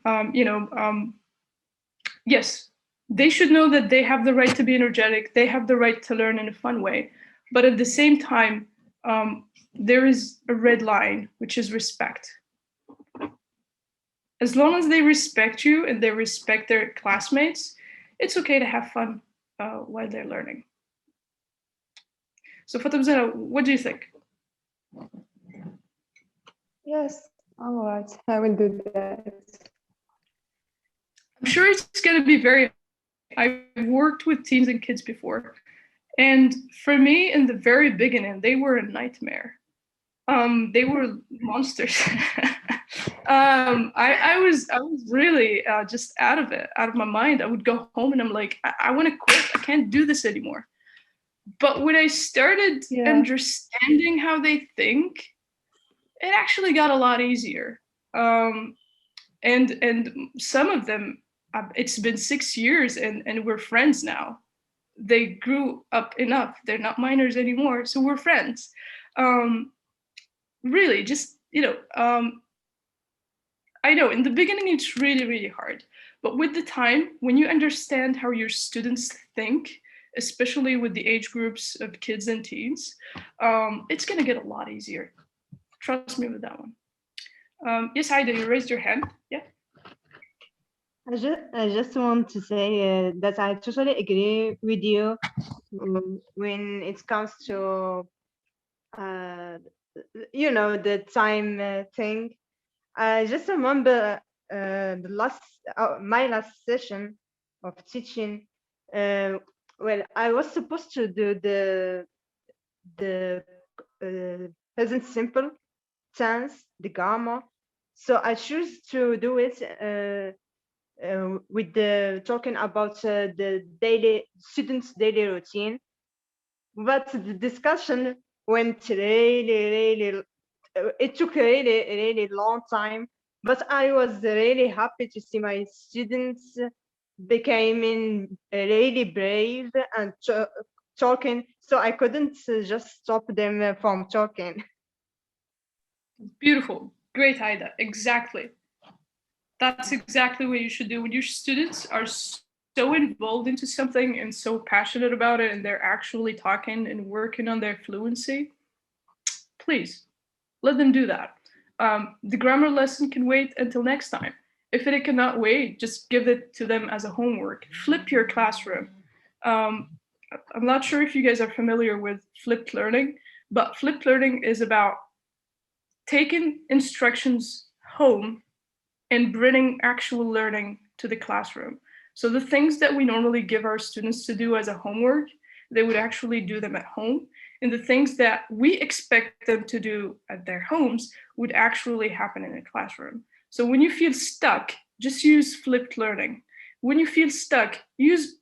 yes, they should know that they have the right to be energetic. They have the right to learn in a fun way. But at the same time, there is a red line, which is respect. As long as they respect you and they respect their classmates, it's okay to have fun while they're learning. So Fatem Zahra, what do you think? Yes, all right, I will do that. I'm sure it's going to be very, I've worked with teens and kids before. And for me, in the very beginning, they were a nightmare. They were monsters. I was really just out of my mind. I would go home and I'm like, I want to quit. I can't do this anymore. But when I started understanding how they think, it actually got a lot easier. And some of them, it's been 6 years and we're friends now. They grew up enough. They're not minors anymore, so we're friends. Really, just, I know in the beginning it's really, really hard. But with the time, when you understand how your students think, especially with the age groups of kids and teens, it's going to get a lot easier. Trust me with that one. Yes, Aida, you raised your hand. Yeah. I just want to say that I totally agree with you when it comes to, the time thing. I just remember my last session of teaching. Well, I was supposed to do the present simple tense, the grammar. So I choose to do it with the talking about the daily students' daily routine. But the discussion went really, it took really long time. But I was really happy to see my students becoming really brave and talking. So I couldn't just stop them from talking. Beautiful. Great, Aida. Exactly. That's exactly what you should do when your students are so involved into something and so passionate about it, and they're actually talking and working on their fluency. Please let them do that. The grammar lesson can wait until next time. If it cannot wait, just give it to them as a homework. Flip your classroom. I'm not sure if you guys are familiar with flipped learning, but flipped learning is about taking instructions home and bringing actual learning to the classroom. So the things that we normally give our students to do as a homework, they would actually do them at home. And the things that we expect them to do at their homes would actually happen in a classroom. So when you feel stuck, just use flipped learning. When you feel stuck, use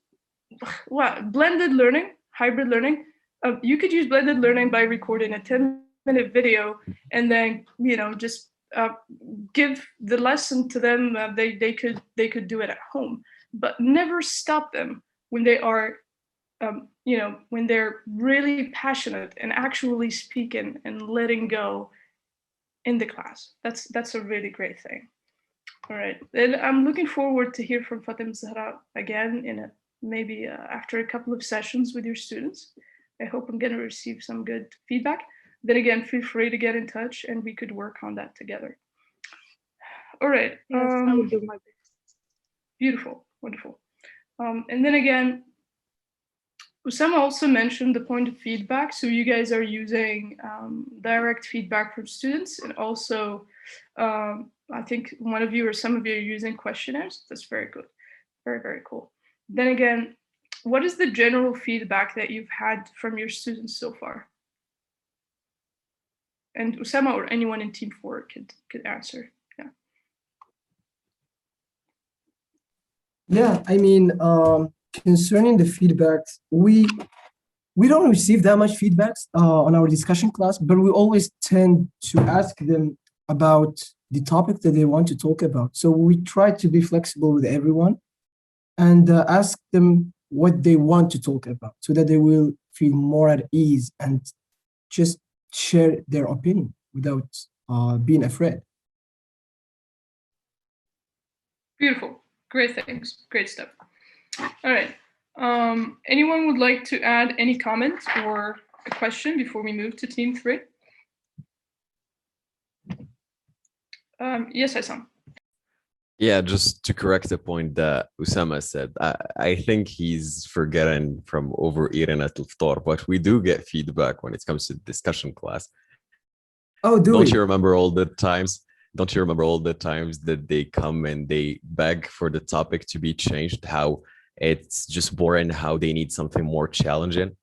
blended learning, hybrid learning. You could use blended learning by recording a 10-minute video and then, just give the lesson to them. They could do it at home, but never stop them when they are when they're really passionate and actually speaking and letting go in the class. That's a really great thing. All right, and I'm looking forward to hear from Fatim Zahra again in maybe after a couple of sessions with your students. I hope I'm going to receive some good feedback. Then again, feel free to get in touch and we could work on that together. All right. Yes, I will do my best. Beautiful, wonderful. And then again, Usama also mentioned the point of feedback. So you guys are using direct feedback from students, and also I think one of you or some of you are using questionnaires. That's very good. Very, very cool. Then again, what is the general feedback that you've had from your students so far? And Usama or anyone in Team 4 could answer. Yeah. Yeah, I mean, concerning the feedbacks, we don't receive that much feedbacks on our discussion class, but we always tend to ask them about the topic that they want to talk about. So we try to be flexible with everyone and ask them what they want to talk about so that they will feel more at ease and just share their opinion without being afraid. Beautiful. Great things. Great stuff. All right. Anyone would like to add any comments or a question before we move to Team 3? Yes, Aysam. Yeah, just to correct the point that Usama said, I think he's forgetting from overeating at Iftar, but we do get feedback when it comes to discussion class. Oh, Don't you remember all the times? Don't you remember all the times that they come and they beg for the topic to be changed? How it's just boring, how they need something more challenging.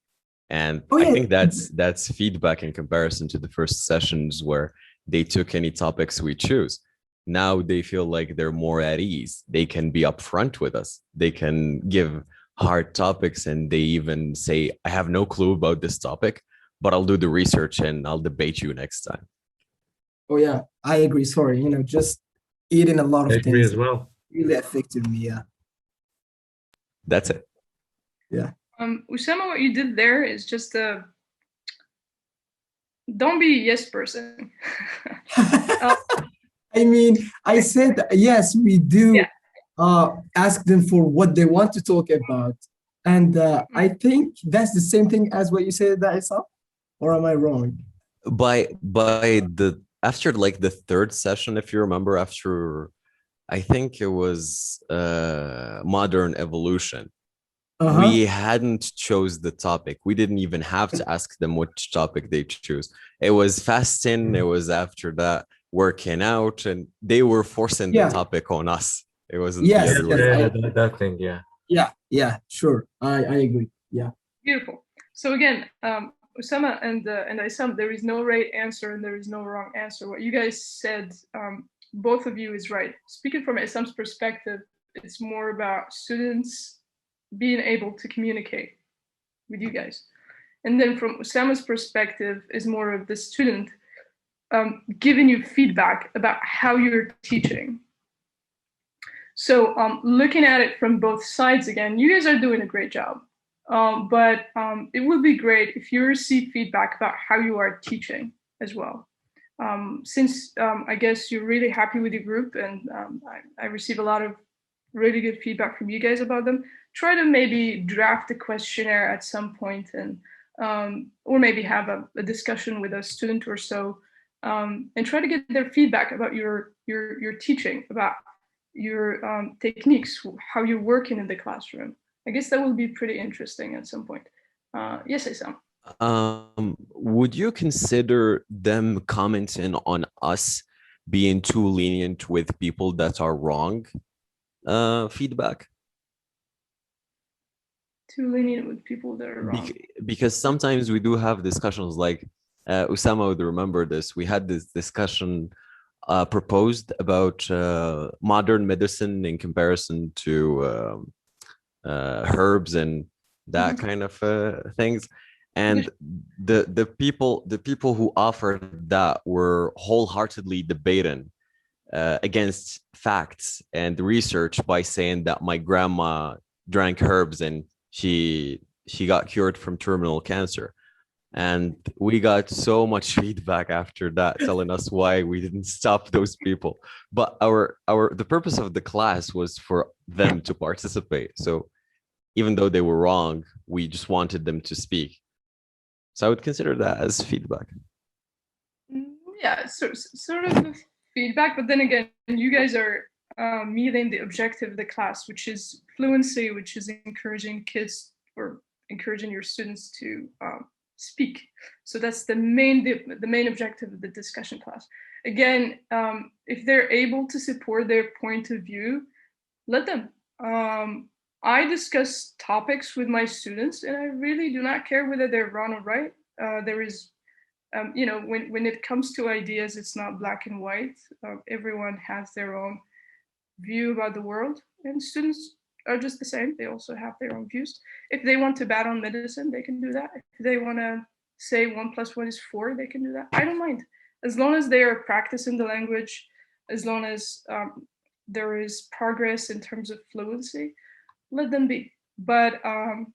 And I think that's feedback in comparison to the first sessions where they took any topics we choose. Now they feel like they're more at ease. They can be upfront with us. They can give hard topics and they even say, I have no clue about this topic, but I'll do the research and I'll debate you next time. Oh yeah, I agree. Sorry, just eating a lot of I agree things as well. really affected me. Yeah. That's it. Yeah. Usama, what you did there is just don't be a yes person. I mean, I said, yes, we do ask them for what they want to talk about. And I think that's the same thing as what you said, Aicha, or am I wrong? After like the third session, if you remember, after I think it was modern evolution, we hadn't chose the topic. We didn't even have to ask them which topic they choose. It was fasting. It was after that working out, and they were forcing the topic on us. It wasn't the other way. That thing, yeah. Yeah, sure. I agree. Yeah. Beautiful. So again, Osama and Isam, there is no right answer and there is no wrong answer. What you guys said, both of you is right. Speaking from Isam's perspective, it's more about students being able to communicate with you guys. And then from Osama's perspective is more of the student giving you feedback about how you're teaching. So looking at it from both sides again, you guys are doing a great job. But it would be great if you receive feedback about how you are teaching as well. Since I guess you're really happy with your group and I receive a lot of really good feedback from you guys about them, try to maybe draft a questionnaire at some point and or maybe have a discussion with a student or so and try to get their feedback about your teaching, about your techniques, how you're working in the classroom. I guess that will be pretty interesting at some point. Yes, Isam. Would you consider them commenting on us being too lenient with people that are wrong? Feedback? Too lenient with people that are wrong. Because sometimes we do have discussions like, Usama would remember this. We had this discussion proposed about modern medicine in comparison to herbs and that kind of things. And the people who offered that were wholeheartedly debating against facts and research by saying that my grandma drank herbs and she got cured from terminal cancer. And we got so much feedback after that telling us why we didn't stop those people. But the purpose of the class was for them to participate. So even though they were wrong, we just wanted them to speak. So I would consider that as feedback. Yeah, sort of feedback, but then again, you guys are meeting the objective of the class, which is fluency, which is encouraging kids or encouraging your students to speak. So that's the main objective of the discussion class. Again, if they're able to support their point of view, let them. I discuss topics with my students, and I really do not care whether they're wrong or right. There is, when it comes to ideas, it's not black and white. Everyone has their own view about the world, and students are just the same. They also have their own views. If they want to bat on medicine, they can do that. If they want to say 1 + 1 is 4, they can do that. I don't mind. As long as they are practicing the language, as long as there is progress in terms of fluency, let them be. But I'm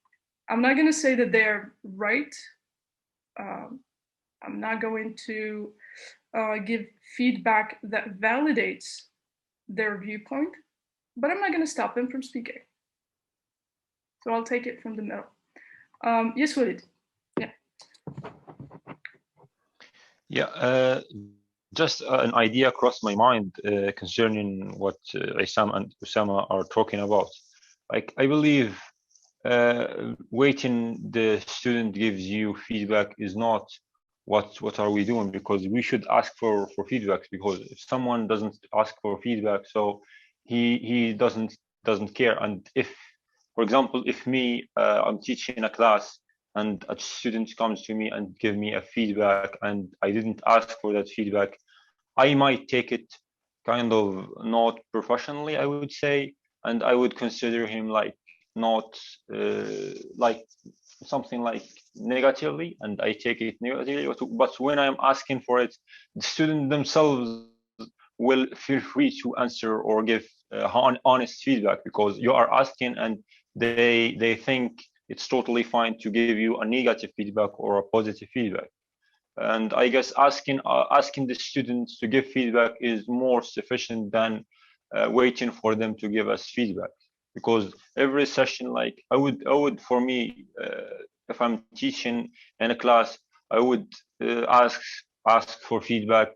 not going to say that they're right. I'm not going to give feedback that validates their viewpoint, but I'm not going to stop them from speaking. So I'll take it from the middle. Yes, Walid. Yeah. Yeah, just an idea crossed my mind concerning what Isam and Usama are talking about. Like, I believe waiting the student gives you feedback is not what are we doing, because we should ask for feedback, because if someone doesn't ask for feedback, so he doesn't care. And if, for example, if me I'm teaching a class and a student comes to me and give me a feedback and I didn't ask for that feedback, I might take it kind of not professionally, I would say, and I would consider him like not like something like negatively, and I take it negatively. But when I'm asking for it, the student themselves will feel free to answer or give honest feedback, because you are asking and they think it's totally fine to give you a negative feedback or a positive feedback. And I guess asking the students to give feedback is more sufficient than waiting for them to give us feedback. Because every session, like I would for me, if I'm teaching in a class, I would ask for feedback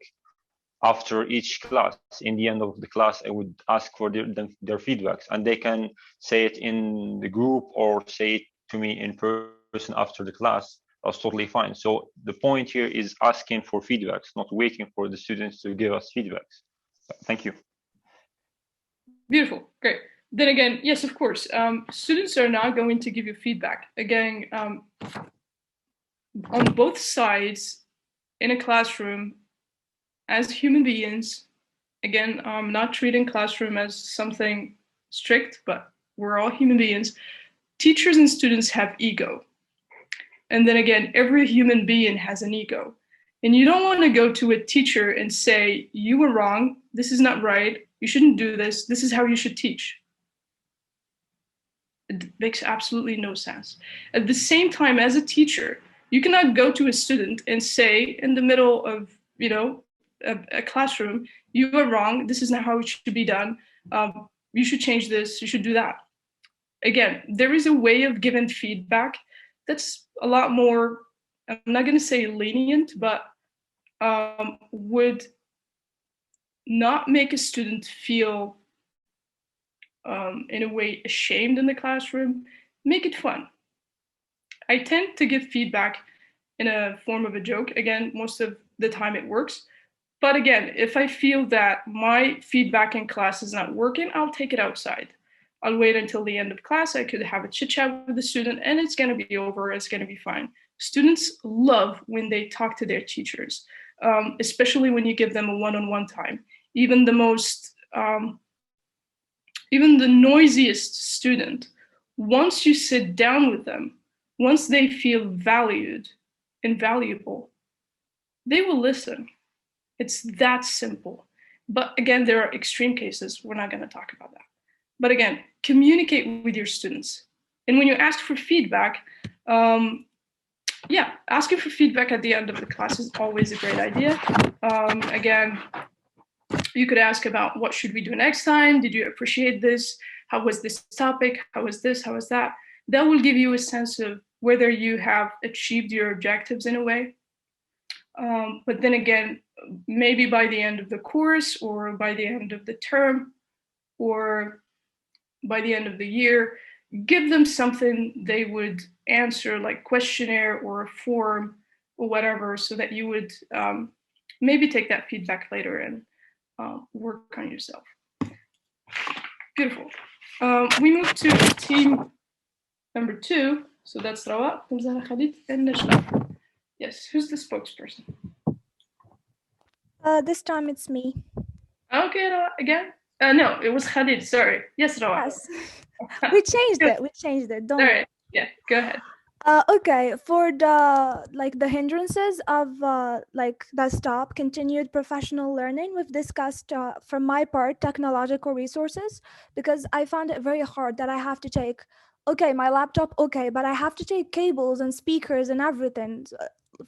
after each class. In the end of the class, I would ask for their feedbacks, and they can say it in the group or say it to me in person after the class. That's totally fine. So the point here is asking for feedbacks, not waiting for the students to give us feedbacks. Thank you. Beautiful, great. Then again, yes, of course, students are not going to give you feedback. Again, on both sides in a classroom as human beings. Again, I'm not treating classroom as something strict, but we're all human beings. Teachers and students have ego. And then again, every human being has an ego. And you don't want to go to a teacher and say, you were wrong, this is not right, you shouldn't do this, this is how you should teach. It makes absolutely no sense. At the same time, as a teacher, you cannot go to a student and say in the middle of, you know, a classroom, you are wrong, this is not how it should be done, you should change this, you should do that. Again, there is a way of giving feedback that's a lot more, I'm not going to say lenient, but would not make a student feel in a way ashamed in the classroom, make it fun. I tend to give feedback in a form of a joke. Again, most of the time it works. But again, if I feel that my feedback in class is not working, I'll take it outside. I'll wait until the end of class. I could have a chit chat with the student and it's going to be over. It's going to be fine. Students love when they talk to their teachers, especially when you give them a one-on-one time. Even the most, even the noisiest student, once you sit down with them, once they feel valued and valuable, they will listen. It's that simple. But again, there are extreme cases. We're not going to talk about that. But again, communicate with your students. And when you ask for feedback, yeah, asking for feedback at the end of the class is always a great idea. Again, you could ask about what should we do next time? Did you appreciate this? How was this topic? How was this? How was that? That will give you a sense of whether you have achieved your objectives in a way. But then again, maybe by the end of the course or by the end of the term or by the end of the year, give them something they would answer, like questionnaire or a form or whatever, so that you would maybe take that feedback later and work on yourself. Beautiful. We move to team number 2. So that's Rawa, Tamzana, Khalid, and Najla. Yes, who's the spokesperson? This time it's me. Okay, Rawa, again? No, it was Khalid, sorry. Yes, Rawa. Yes. We changed it. Don't All worry. right, yeah, go ahead. Okay, for the hindrances of that stop continued professional learning, we've discussed from my part technological resources, because I found it very hard that I have to take, okay, my laptop, okay, but I have to take cables and speakers and everything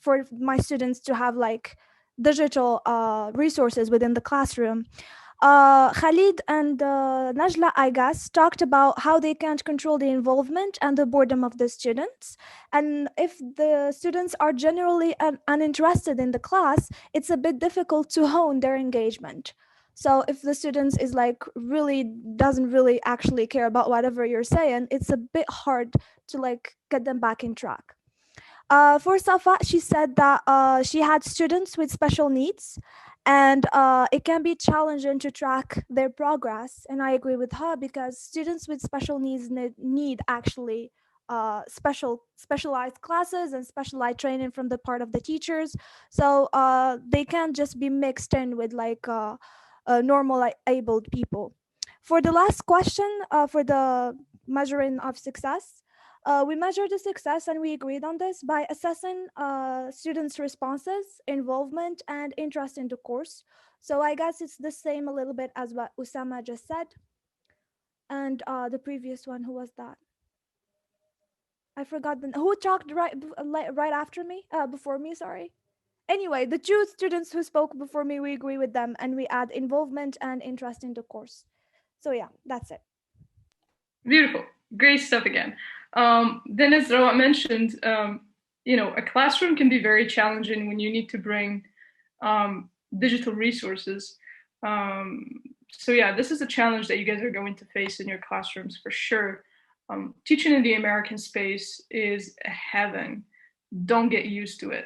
for my students to have like digital resources within the classroom. Khalid and Najla, I guess, talked about how they can't control the involvement and the boredom of the students. And if the students are generally uninterested in the class, it's a bit difficult to hone their engagement. So if the students is like doesn't really actually care about whatever you're saying, it's a bit hard to like get them back in track. For Safa, she said that she had students with special needs, and it can be challenging to track their progress. And I agree with her, because students with special needs need actually specialized classes and specialized training from the part of the teachers. So they can't just be mixed in with like normal abled people. For the last question, for the measuring of success, we measured the success, and we agreed on this by assessing students' responses, involvement, and interest in the course. So I guess it's the same a little bit as what Usama just said. And the previous one, who was that? I forgot who talked right after me, before me, sorry. Anyway, the 2 students who spoke before me, we agree with them, and we add involvement and interest in the course. So yeah, that's it. Beautiful. Great stuff again. Then as Rawa mentioned, a classroom can be very challenging when you need to bring digital resources. So yeah, this is a challenge that you guys are going to face in your classrooms for sure. Teaching in the American space is a heaven. Don't get used to it.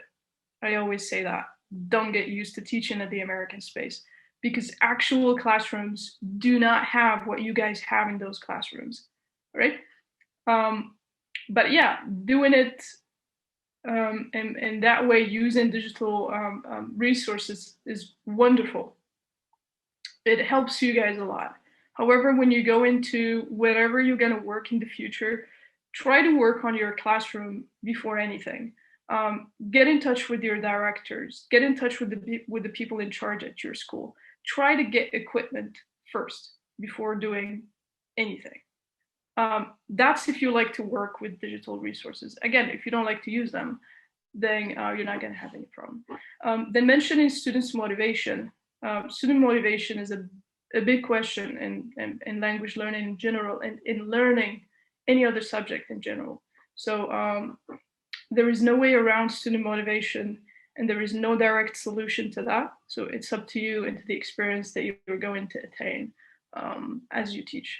I always say that. Don't get used to teaching at the American space, because actual classrooms do not have what you guys have in those classrooms, right? But yeah, doing it And that way, using digital resources is wonderful. It helps you guys a lot. However, when you go into whatever you're going to work in the future, try to work on your classroom before anything. Get in touch with your directors. Get in touch with the people in charge at your school. Try to get equipment first before doing anything. That's if you like to work with digital resources. Again, if you don't like to use them, then you're not going to have any problem. Then mentioning students' motivation. Student motivation is a big question in language learning in general, and in learning any other subject in general. So there is no way around student motivation, and there is no direct solution to that. So it's up to you and to the experience that you're going to attain as you teach.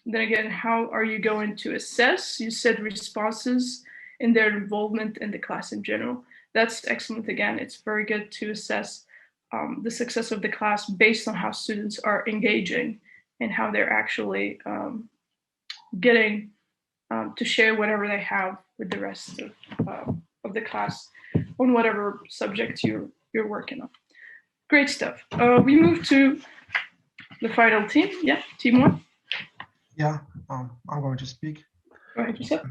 Then again, how are you going to assess? You said responses and their involvement in the class in general. That's excellent. Again, it's very good to assess the success of the class based on how students are engaging and how they're actually getting to share whatever they have with the rest of the class on whatever subject you're working on. Great stuff. We move to the final team. Yeah, team one. Yeah, I'm going to speak. Go ahead, Yusuf.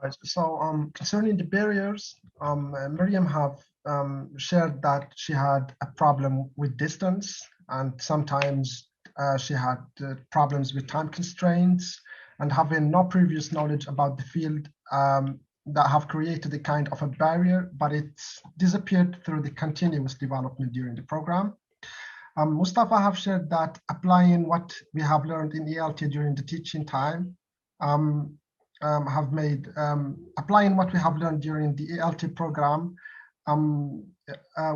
Right. So concerning the barriers, Miriam have shared that she had a problem with distance, and sometimes she had problems with time constraints, and having no previous knowledge about the field that have created a kind of a barrier, but it's disappeared through the continuous development during the program. Mustafa have shared that applying what we have learned in ELT during the teaching time have made applying what we have learned during the ELT program.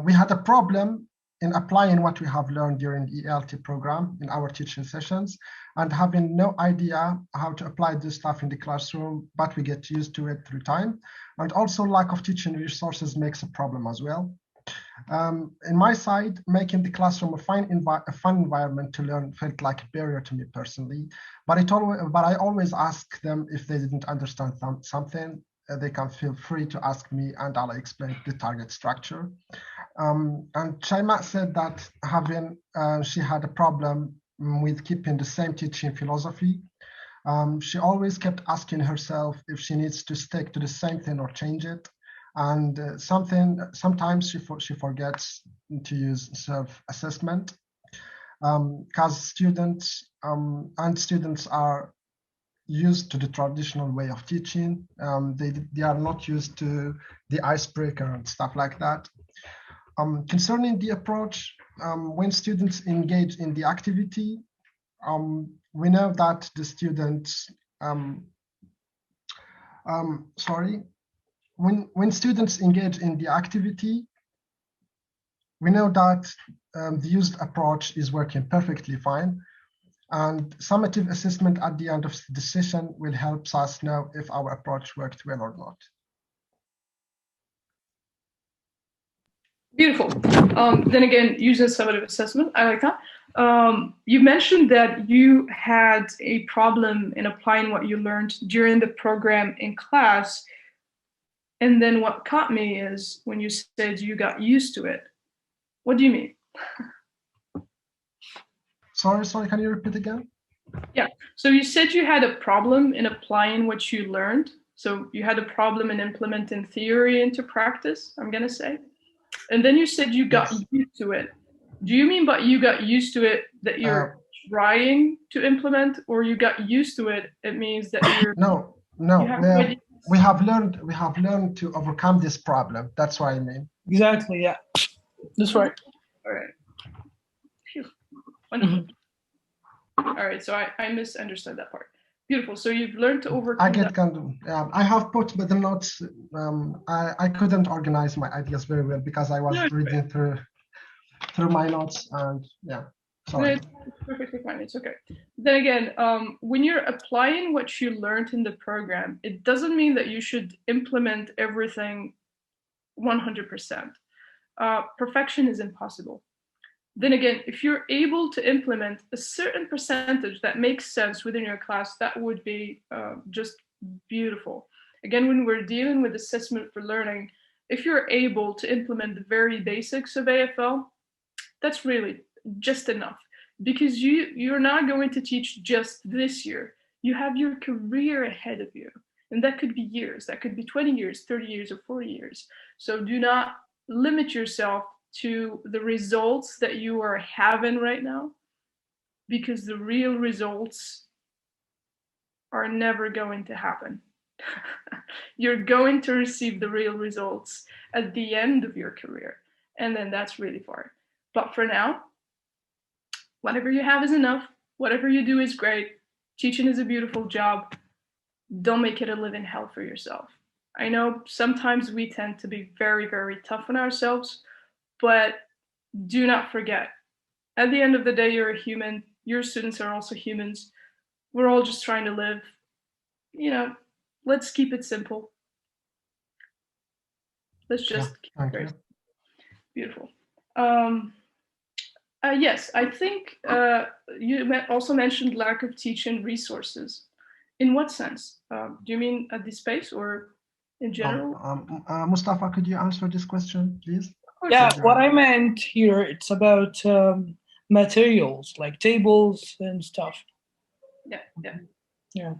We had a problem in applying what we have learned during the ELT program in our teaching sessions, and having no idea how to apply this stuff in the classroom, but we get used to it through time. And also lack of teaching resources makes a problem as well. In my side, making the classroom a fun environment to learn felt like a barrier to me personally, but I always ask them if they didn't understand something. They can feel free to ask me, and I'll explain the target structure. And Shaima said that she had a problem with keeping the same teaching philosophy. She always kept asking herself if she needs to stick to the same thing or change it. And sometimes she forgets to use self-assessment, because students are used to the traditional way of teaching. They are not used to the icebreaker and stuff like that. Concerning the approach, when students engage in the activity, we know that the students, when students engage in the activity, we know that the used approach is working perfectly fine. And summative assessment at the end of the session will help us know if our approach worked well or not. Beautiful. Then again, using summative assessment, I like that. You mentioned that you had a problem in applying what you learned during the program in class. And then what caught me is when you said you got used to it. What do you mean? Sorry, can you repeat again? Yeah, so you said you had a problem in applying what you learned. So you had a problem in implementing theory into practice, I'm gonna say. And then you said you got used to it. Do you mean by you got used to it that you're trying to implement, or you got used to it, it means that you're... No, we have learned to overcome this problem. That's what I mean. Exactly, yeah. That's right. All right. Phew. Wonderful. All right, so I misunderstood that part. Beautiful. So you've learned to overcome. I have put the notes. I couldn't organize my ideas very well because I was reading through my notes, and yeah. Sorry. No, it's perfectly fine. It's okay. Then again, when you're applying what you learned in the program, it doesn't mean that you should implement everything 100%. Perfection is impossible. Then again, if you're able to implement a certain percentage that makes sense within your class, that would be just beautiful. Again, when we're dealing with assessment for learning, if you're able to implement the very basics of AFL, that's really just enough, because you're not going to teach just this year. You have your career ahead of you, and that could be years, that could be 20 years, 30 years, or 40 years. So do not limit yourself to the results that you are having right now, because the real results are never going to happen. You're going to receive the real results at the end of your career, and then that's really far. But for now, whatever you have is enough. Whatever you do is great. Teaching is a beautiful job. Don't make it a living hell for yourself. I know sometimes we tend to be very, very tough on ourselves, but do not forget, at the end of the day, you're a human. Your students are also humans. We're all just trying to live. You know, let's keep it simple. Let's just keep it very simple. Beautiful. Yes, I think you also mentioned lack of teaching resources. In what sense? Do you mean at this space or in general? Mustafa, could you answer this question, please? Yeah, what I meant here, it's about materials like tables and stuff. Yeah.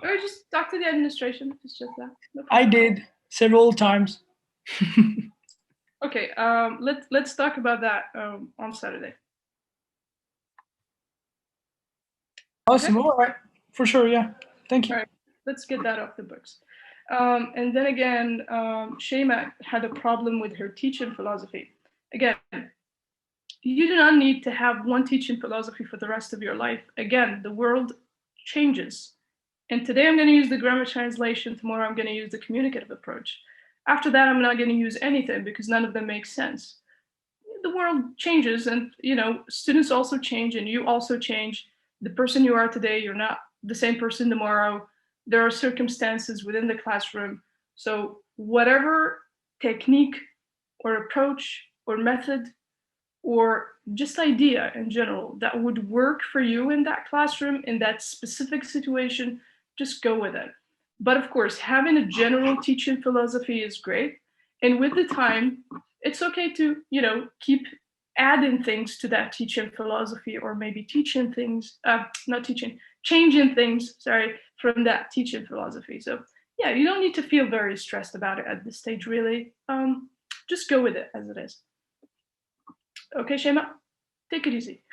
Or just talk to the administration if it's just that. No I did several times. Okay, let's talk about that on Saturday. Awesome. Okay. All right, for sure. Yeah, thank you. All right, let's get that off the books. And then again, Shema had a problem with her teaching philosophy. Again, you do not need to have one teaching philosophy for the rest of your life. Again, the world changes. And today I'm going to use the grammar translation. Tomorrow I'm going to use the communicative approach. After that, I'm not going to use anything because none of them make sense. The world changes, and students also change, and you also change. The person you are today, you're not the same person tomorrow. There are circumstances within the classroom. So whatever technique or approach or method or just idea in general that would work for you in that classroom, in that specific situation, just go with it. But of course, having a general teaching philosophy is great. And with the time, it's okay to, keep adding things to that teaching philosophy, or maybe changing things, from that teaching philosophy. So yeah, you don't need to feel very stressed about it at this stage, really. Just go with it as it is. Okay, Shema, take it easy.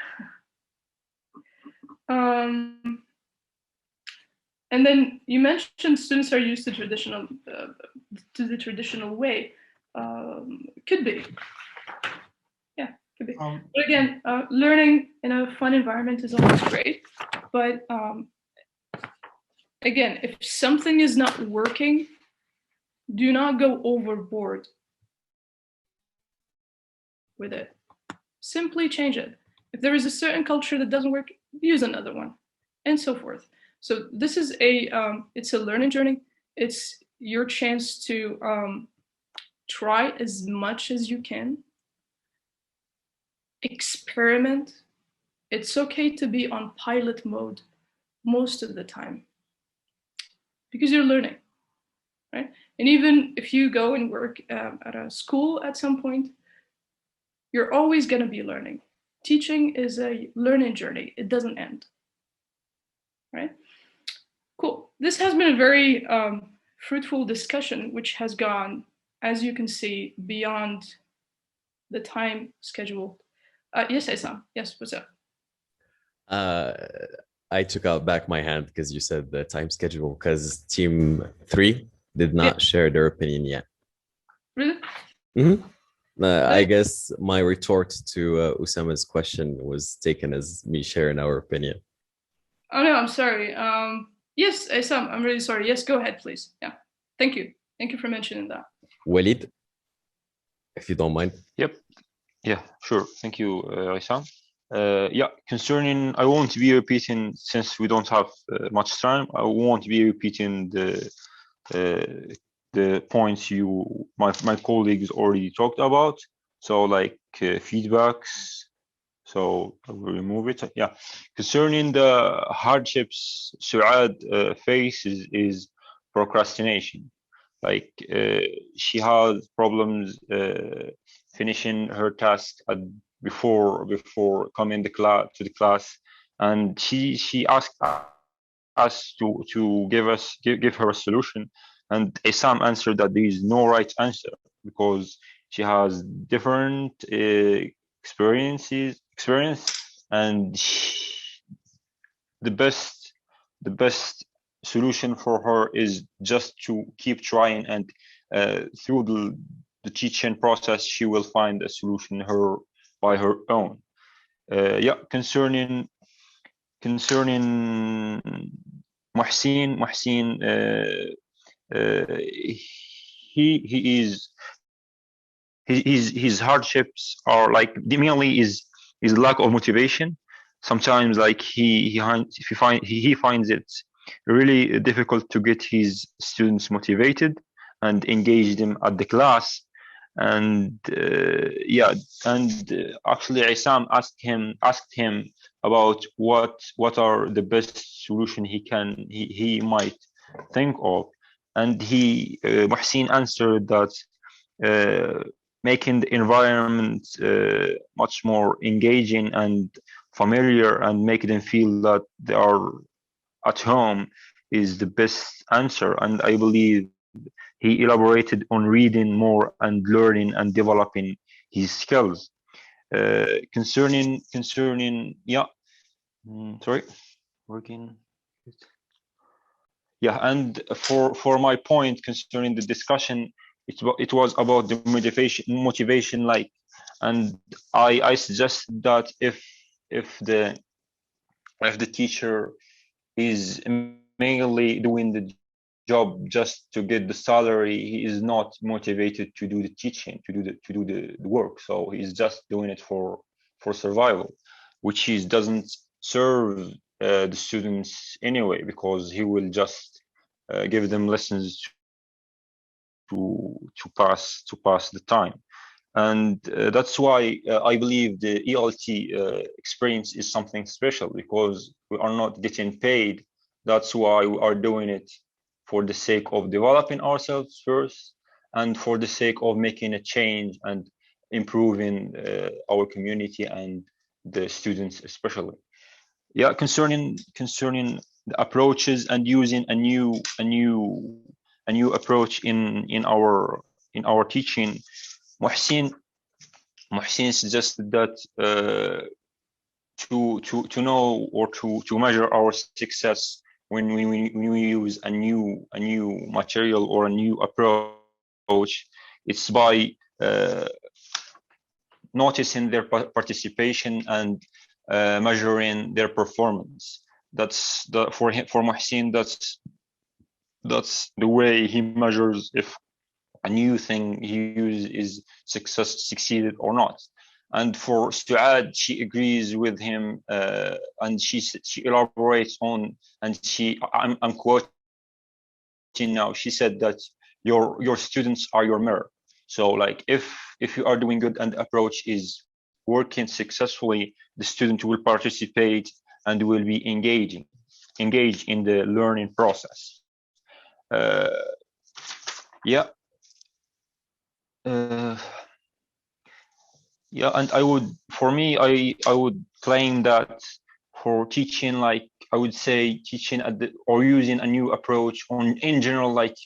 And then you mentioned students are used to the traditional way. Could be. Yeah, could be. But again, learning in a fun environment is always great. But again, if something is not working, do not go overboard with it. Simply change it. If there is a certain culture that doesn't work, use another one, and so forth. So this is it's a learning journey. It's your chance to try as much as you can. Experiment. It's okay to be on pilot mode most of the time because you're learning, right? And even if you go and work at a school at some point, you're always going to be learning. Teaching is a learning journey. It doesn't end, right? Cool. This has been a very fruitful discussion, which has gone, as you can see, beyond the time scheduled. Yes, Aisam. Yes, what's up? I took out back my hand because you said the time schedule, because team 3 did not share their opinion yet. Really? Mm-hmm. I guess my retort to Usama's question was taken as me sharing our opinion. Oh no, I'm sorry. Yes, Aisam, I'm really sorry. Yes, go ahead, please. Yeah, thank you. Thank you for mentioning that. Walid, if you don't mind. Yep. Yeah, sure. Thank you, Aisam. Yeah, concerning, I won't be repeating, since we don't have much time, I won't be repeating the points my colleagues already talked about. So like feedbacks. So I will remove it. Yeah, concerning the hardships Suad faces is procrastination. Like she has problems finishing her task before coming to the class, and she asked us to give her a solution, and Isam answered that there is no right answer because she has different experience, and the best solution for her is just to keep trying, and through the teaching process she will find a solution by her own. Yeah, concerning Muhsin, his hardships are like mainly is lack of motivation. Sometimes like he finds it really difficult to get his students motivated and engage them at the class. And yeah, and actually Isam asked him about what are the best solution he might think of, and Muhsin answered that making the environment much more engaging and familiar and make them feel that they are at home is the best answer. And I believe he elaborated on reading more and learning and developing his skills. Concerning yeah, sorry, working. Yeah, and for my point concerning the discussion, it was about the motivation, like, and I suggest that if the teacher is mainly doing the job just to get the salary, he is not motivated to do the teaching, to do the work. So he's just doing it for survival, which doesn't serve the students anyway, because he will just give them lessons to pass the time. And that's why I believe the ELT experience is something special, because we are not getting paid. That's why we are doing it for the sake of developing ourselves first, and for the sake of making a change and improving our community and the students especially. Yeah, concerning the approaches and using a new approach in our teaching, Muhsin suggested that to know or to measure our success when we use a new material or a new approach, it's by noticing their participation and measuring their performance. That's for Muhsin, that's the way he measures if a new thing he uses is succeeded or not. And for Suad, she agrees with him, and she elaborates on, and I'm quoting now. She said that your students are your mirror. So like if you are doing good and the approach is working successfully, the student will participate and will be engaged in the learning process. Yeah. Yeah, and I would claim that for teaching, like I would say teaching or using a new approach in general, like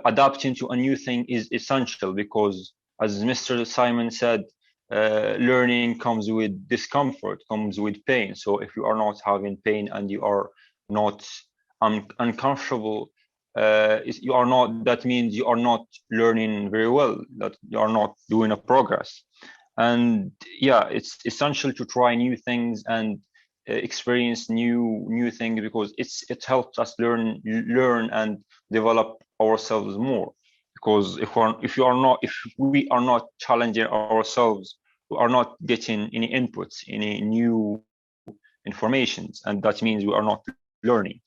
adapting to a new thing is essential, because as Mr. Simon said, learning comes with discomfort, comes with pain. So if you are not having pain and you are not uncomfortable, that means you are not learning very well, that you are not doing a progress. And yeah, it's essential to try new things and experience new things, because it helps us learn and develop ourselves more. Because if we are not challenging ourselves, we are not getting any inputs, any new informations, and that means we are not learning.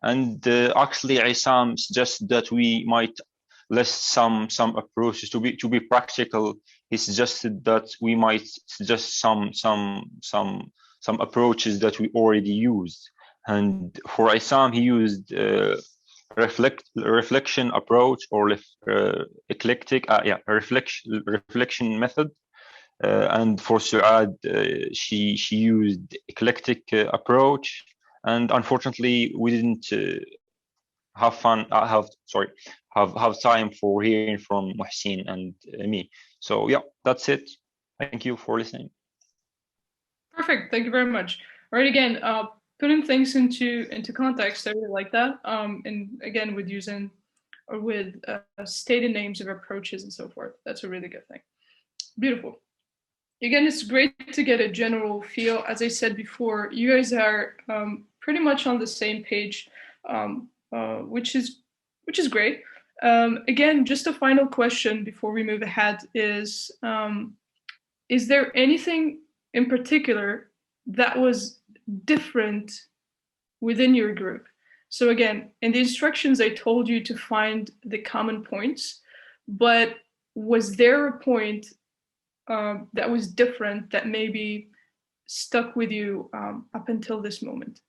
And actually, Isam suggests that we might list some approaches to be practical. He suggested that we might suggest some approaches that we already used. And for Isam, he used reflection approach or eclectic, reflection method. And for Suad, she used eclectic approach, and unfortunately we didn't have time for hearing from Muhsin and me. So yeah, that's it. Thank you for listening. Perfect. Thank you very much. All right, again, putting things into context, I really like that. And again, with using or with stated names of approaches and so forth. That's a really good thing. Beautiful. Again, it's great to get a general feel. As I said before, you guys are pretty much on the same page, which is great. Again, just a final question before we move ahead is there anything in particular that was different within your group? So again, in the instructions, I told you to find the common points, but was there a point that was different that maybe stuck with you up until this moment?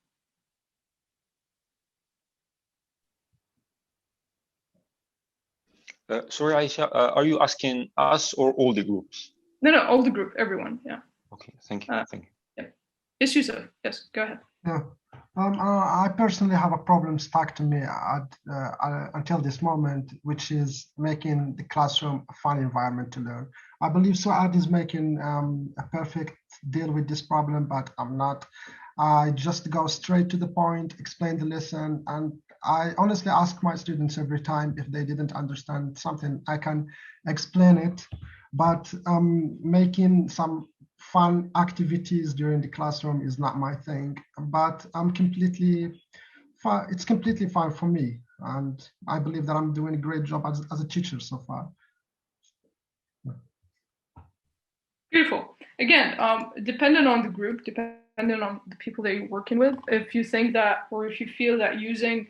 Sorry, Aisha, are you asking us or all the groups? No, all the group, everyone, yeah. Okay, thank you. Thank you. Yeah. Yes, Yusuf, yes, go ahead. Yeah. I personally have a problem stuck to me until this moment, which is making the classroom a fun environment to learn. I believe Suad is making a perfect deal with this problem, but I'm not. I just go straight to the point, explain the lesson, and I honestly ask my students every time if they didn't understand something, I can explain it, but making some fun activities during the classroom is not my thing, but it's completely fine for me. And I believe that I'm doing a great job as a teacher so far. Beautiful. Again, depending on the group, depending on the people that you're working with, if you think that, or if you feel that using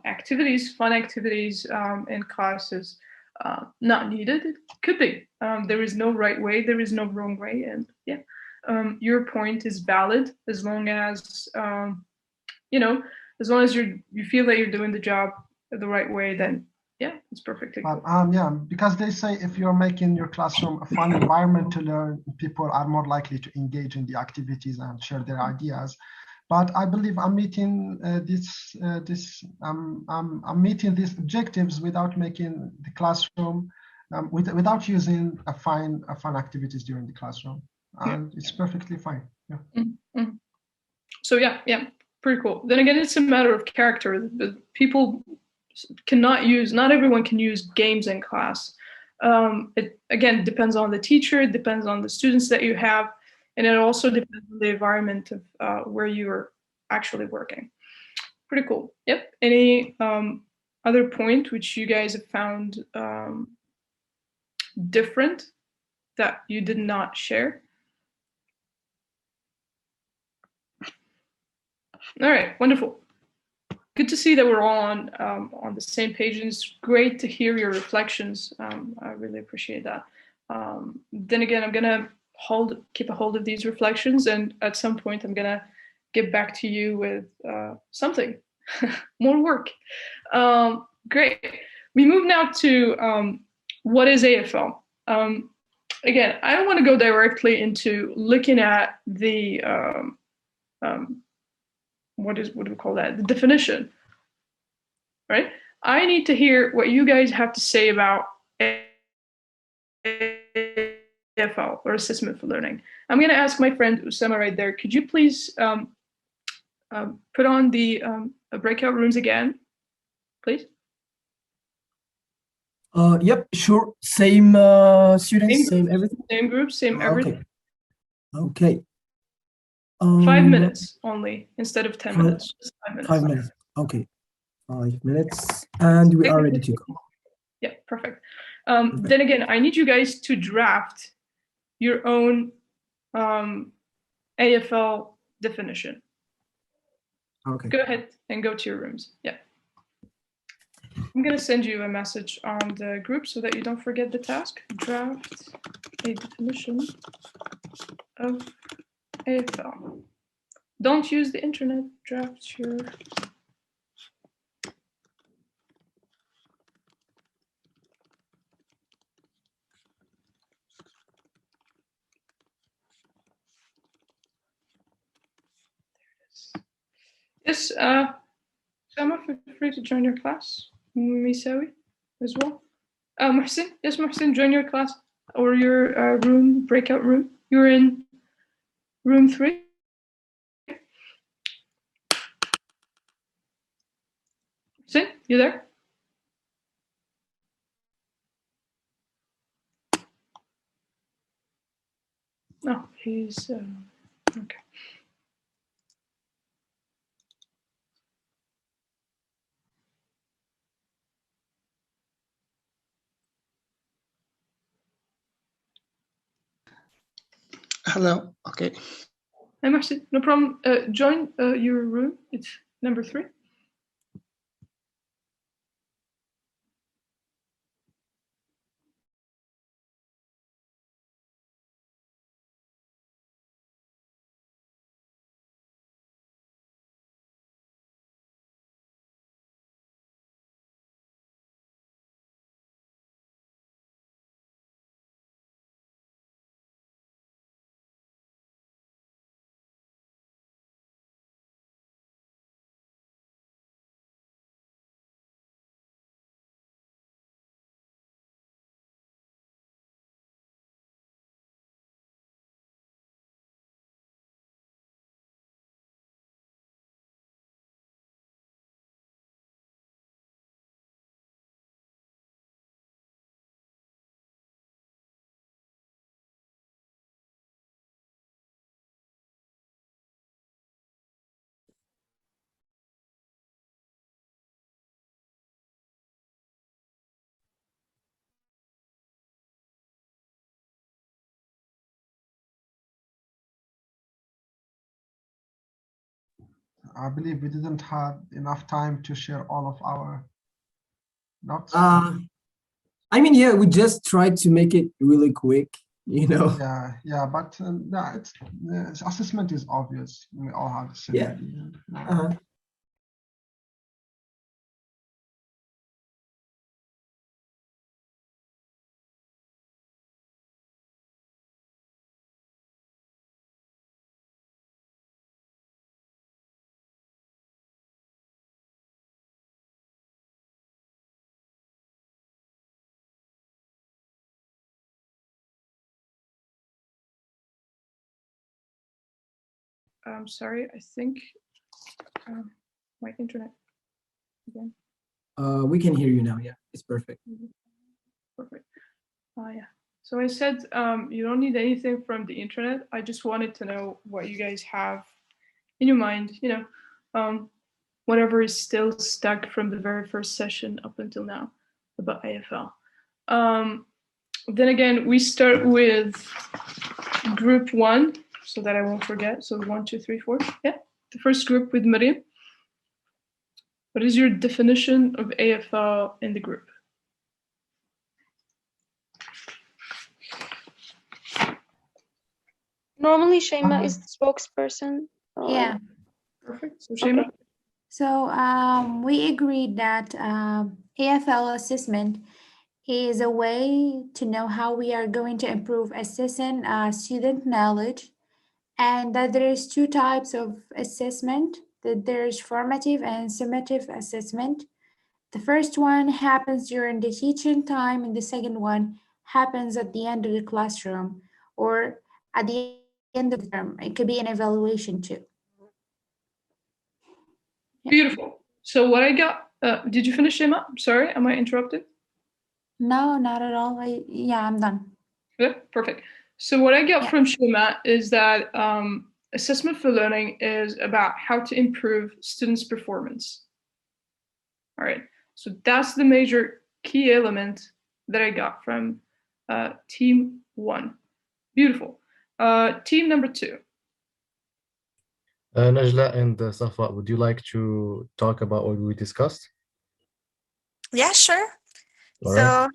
activities, fun activities in class is not needed, it could be. There is no right way, there is no wrong way, and yeah, your point is valid as long as as long as you feel that you're doing the job the right way, then yeah, it's perfectly cool. Yeah, because they say if you're making your classroom a fun environment to learn, people are more likely to engage in the activities and share their ideas. But I believe I'm meeting I'm meeting these objectives without making the classroom, without using fun activities during the classroom, and it's perfectly fine. Yeah. Mm-hmm. So yeah, pretty cool. Then again, it's a matter of character. People not everyone can use games in class. It again depends on the teacher, it depends on the students that you have, and it also depends on the environment of where you are actually working. Pretty cool. Yep. Any other point which you guys have found different that you did not share? All right, wonderful. Good to see that we're all on the same page, and it's great to hear your reflections. I really appreciate that. Then again, I'm gonna keep a hold of these reflections, and at some point, I'm gonna get back to you with something more work. Great. We move now to what is AFL. Again, I don't want to go directly into looking at the what do we call that? The definition, right? I need to hear what you guys have to say about AFL, or Assessment for Learning. I'm going to ask my friend Usama right there. Could you please put on the breakout rooms again, please? Yep, sure. Same students, same everything? Same group, same everything. Okay. 5 minutes only instead of 10 minutes. Just 5 minutes. 5 minutes. Okay. 5 minutes, and we are ready to go. Yeah, perfect. Then again, I need you guys to draft your own AFL definition. Okay. Go ahead and go to your rooms. Yeah. I'm going to send you a message on the group so that you don't forget the task. Draft a definition of AFL. Don't use the internet. Draft your Yes, Sama, feel free to join your class. Misawi as well. Mohsin, yes, Mohsin, join your class or your room, breakout room. You're in room 3. Mohsin, you there? No, he's okay. Hello. Okay. Hey, Mohsin, no problem. Join your room. It's number 3. I believe we didn't have enough time to share all of our notes. I mean, yeah, we just tried to make it really quick, you know. Yeah, but no, it's assessment is obvious. We all have the same Yeah. idea. I'm sorry, I think my internet again. We can hear you now. Yeah, it's perfect. Perfect. Yeah. So I said you don't need anything from the internet. I just wanted to know what you guys have in your mind, you know, whatever is still stuck from the very first session up until now about AFL. Then again, we start with group 1 so that I won't forget. So 1, 2, 3, 4. Yeah, the first group with Maryam. What is your definition of AFL in the group? Normally, Shayma is the spokesperson. Yeah. Perfect. So Shayma? Okay. So we agreed that AFL assessment is a way to know how we are going to improve assessing student knowledge, and that there is 2 types of assessment, that there is formative and summative assessment. The first one happens during the teaching time, and the second one happens at the end of the classroom or at the end of the term. It could be an evaluation too. Beautiful. So what I got, did you finish, Shema? Sorry, am I interrupted? No, not at all. Yeah, I'm done. Yeah, perfect. So what I got from Shema is that assessment for learning is about how to improve students' performance. All right. So that's the major key element that I got from team 1. Beautiful. Team number 2. Najla and Safa, would you like to talk about what we discussed? Yeah, sure. All So right.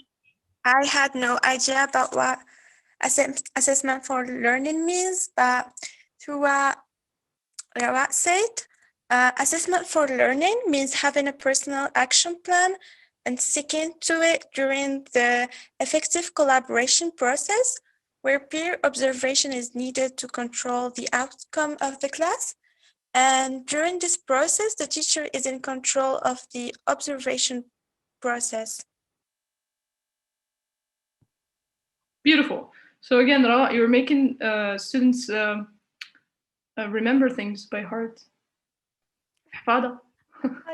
I had no idea about what assessment for learning means, but through what Rawat said, assessment for learning means having a personal action plan and sticking to it during the effective collaboration process, where peer observation is needed to control the outcome of the class, And during this process, the teacher is in control of the observation process. Beautiful. So again, Ra, you're making students remember things by heart. Fada.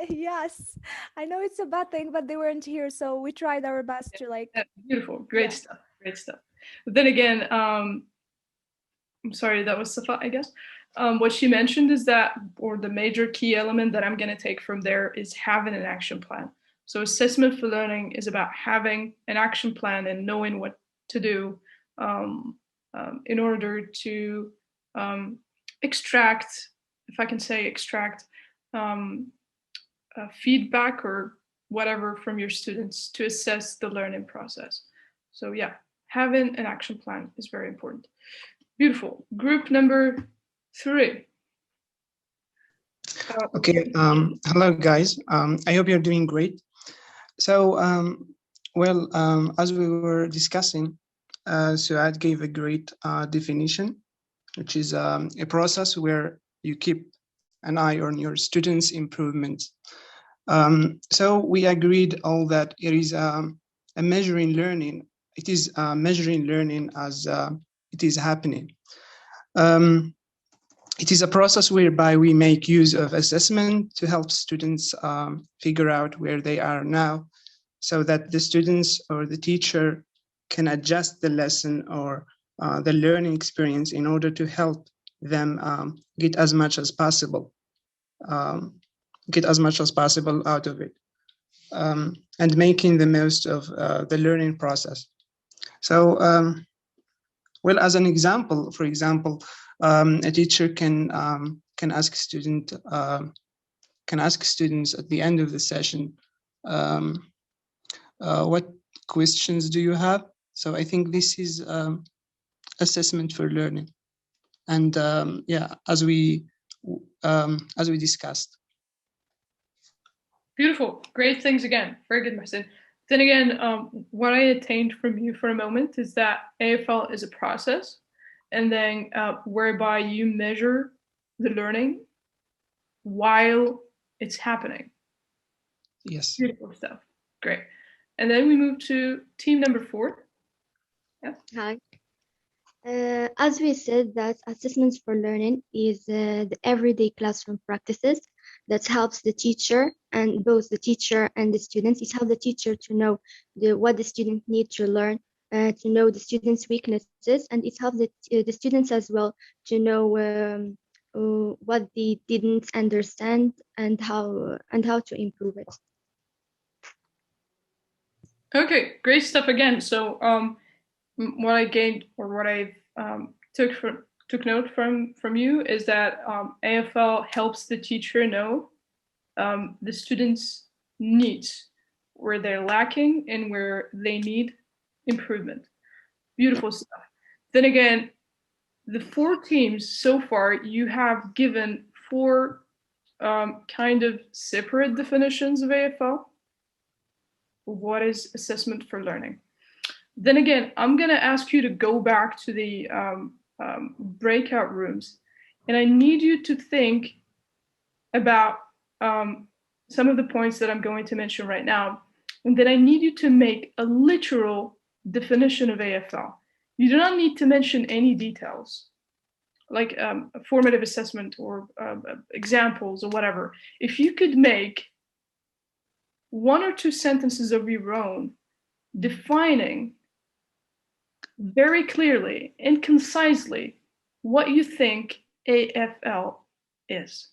Yes, I know it's a bad thing, but they weren't here, so we tried our best to like. Beautiful, great stuff, great stuff. But then again, I'm sorry, that was Safa, I guess. What she mentioned is that, or the major key element that I'm going to take from there is having an action plan. So assessment for learning is about having an action plan and knowing what to do in order to extract, if I can say extract, feedback or whatever from your students to assess the learning process. So yeah, having an action plan is very important. Beautiful. Group number 3. Okay. Hello, guys. I hope you're doing great. So, as we were discussing, Suad gave a great definition, which is a process where you keep an eye on your students' improvements. So we agreed all that it is a measuring learning. It is measuring learning as it is happening. It is a process whereby we make use of assessment to help students figure out where they are now, so that the students or the teacher can adjust the lesson or the learning experience in order to help them get as much as possible out of it, and making the most of the learning process. So, as an example, for example, a teacher can ask students at the end of the session, what questions do you have? So I think this is assessment for learning, and as we discussed. Beautiful, great things again. Very good, Marcin. Then again, what I attained from you for a moment is that AFL is a process, and then whereby you measure the learning while it's happening. Yes. Beautiful stuff. Great. And then we move to team number 4. Yeah. Hi. As we said, that assessments for learning is the everyday classroom practices that helps the teacher, and both the teacher and the students. It helps the teacher to know what the student need to learn, to know the students' weaknesses, and it helps the students as well to know what they didn't understand and how to improve it. Okay, great stuff again. So what I gained, or what I took note from you, is that AFL helps the teacher know the students' needs, where they're lacking and where they need improvement. Beautiful stuff. Then again, the 4 teams so far, you have given 4 kind of separate definitions of AFL. What is assessment for learning? Then again, I'm going to ask you to go back to the breakout rooms, and I need you to think about some of the points that I'm going to mention right now, and then I need you to make a literal definition of AFL. You do not need to mention any details, like a formative assessment or examples or whatever. If you could make 1 or 2 sentences of your own defining very clearly and concisely what you think AFL is.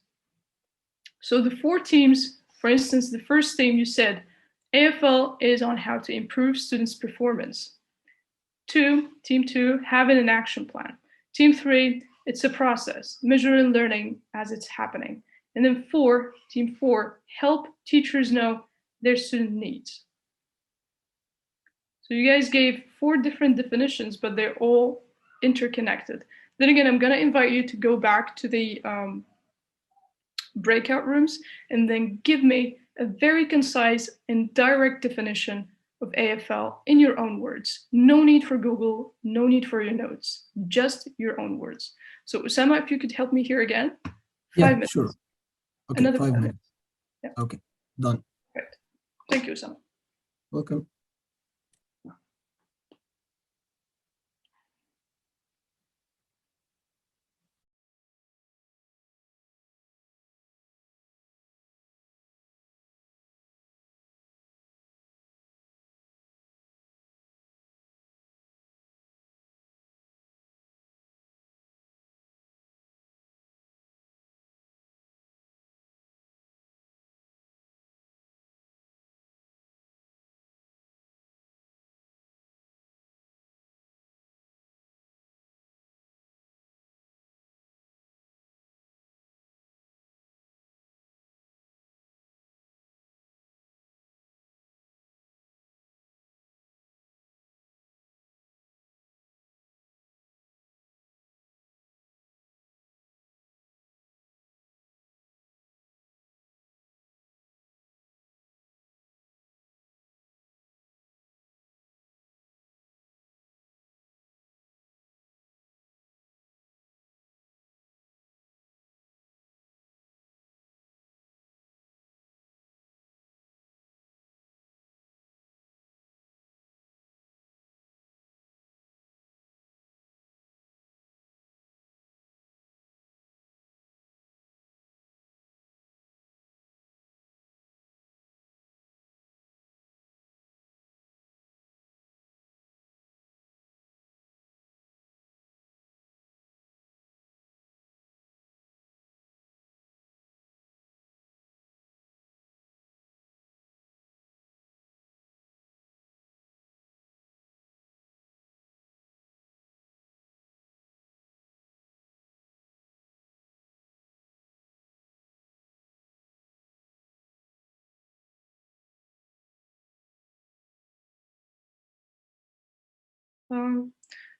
So the 4 teams, for instance, the first team, you said AFL is on how to improve students' performance. Team 2, having an action plan. Team 3, it's a process, measuring learning as it's happening. And then team 4, help teachers know their student needs. So you guys gave 4 different definitions, but they're all interconnected. Then again, I'm going to invite you to go back to the breakout rooms and then give me a very concise and direct definition of AFL in your own words. No need for Google, no need for your notes, just your own words. So Usama, if you could help me here again. Yeah, 5 minutes. sure. Okay, Another 5 5 minutes. Yeah. Okay, done. Great. Thank you, Sam. Welcome.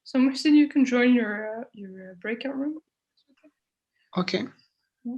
So Muhsin, you can join your breakout room. Okay. Yeah.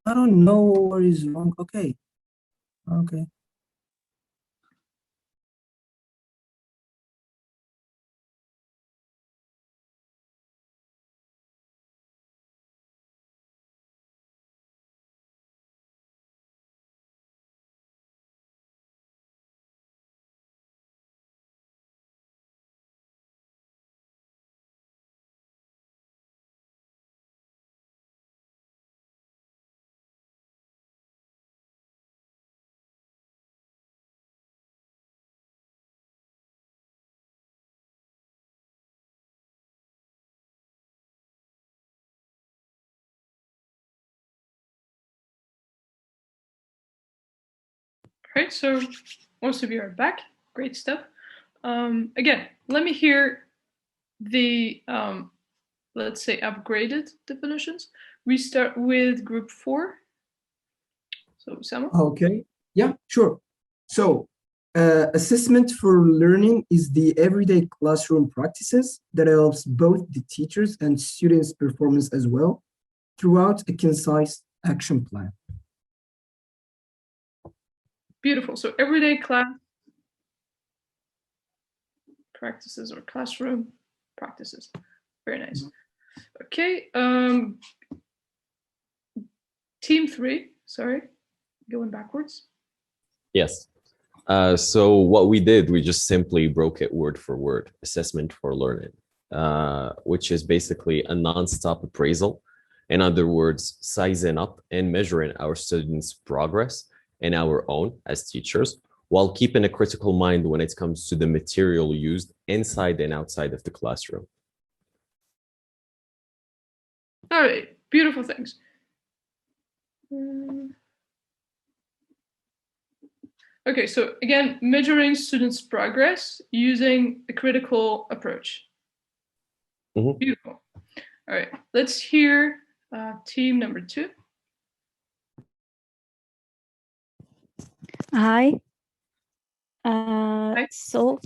I don't know what is wrong. Okay. Okay. Right, so most of you are back. Great stuff. Again, let me hear the, let's say, upgraded definitions. We start with group 4. So, Sama? Okay, yeah, sure. So, assessment for learning is the everyday classroom practices that helps both the teachers and students' performance as well throughout a concise action plan. Beautiful. So, everyday class practices or classroom practices. Very nice. Okay. Team 3, sorry, going backwards. Yes. So what we did, we just simply broke it word for word, assessment for learning, which is basically a non-stop appraisal. In other words, sizing up and measuring our students' progress and our own as teachers, while keeping a critical mind when it comes to the material used inside and outside of the classroom. All right, beautiful things. Okay, so again, measuring students' progress using a critical approach. Beautiful. All right, let's hear team number 2. Hi. So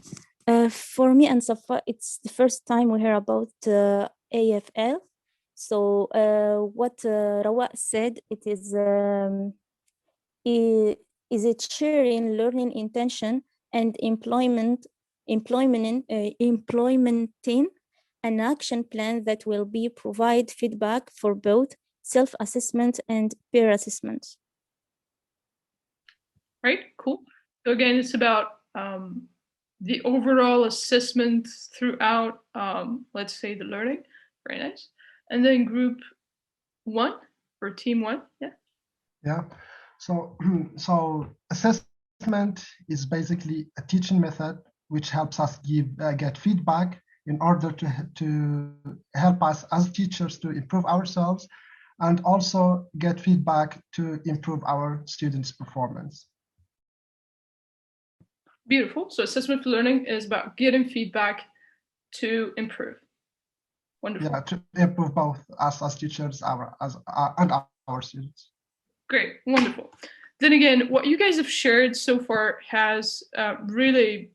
for me and Safa, it's the first time we hear about AFL. So what Rawa said, it is it sharing learning intention and implementing an action plan that will be provide feedback for both self-assessment and peer assessment. Right, cool. So again, it's about the overall assessment throughout, let's say, the learning. Very nice. And then group 1 or team 1, yeah. Yeah. So, assessment is basically a teaching method which helps us get feedback in order to help us as teachers to improve ourselves and also get feedback to improve our students' performance. Beautiful. So assessment for learning is about getting feedback to improve. Wonderful. Yeah, to improve both us as teachers and our students. Great, wonderful. Then again, what you guys have shared so far has really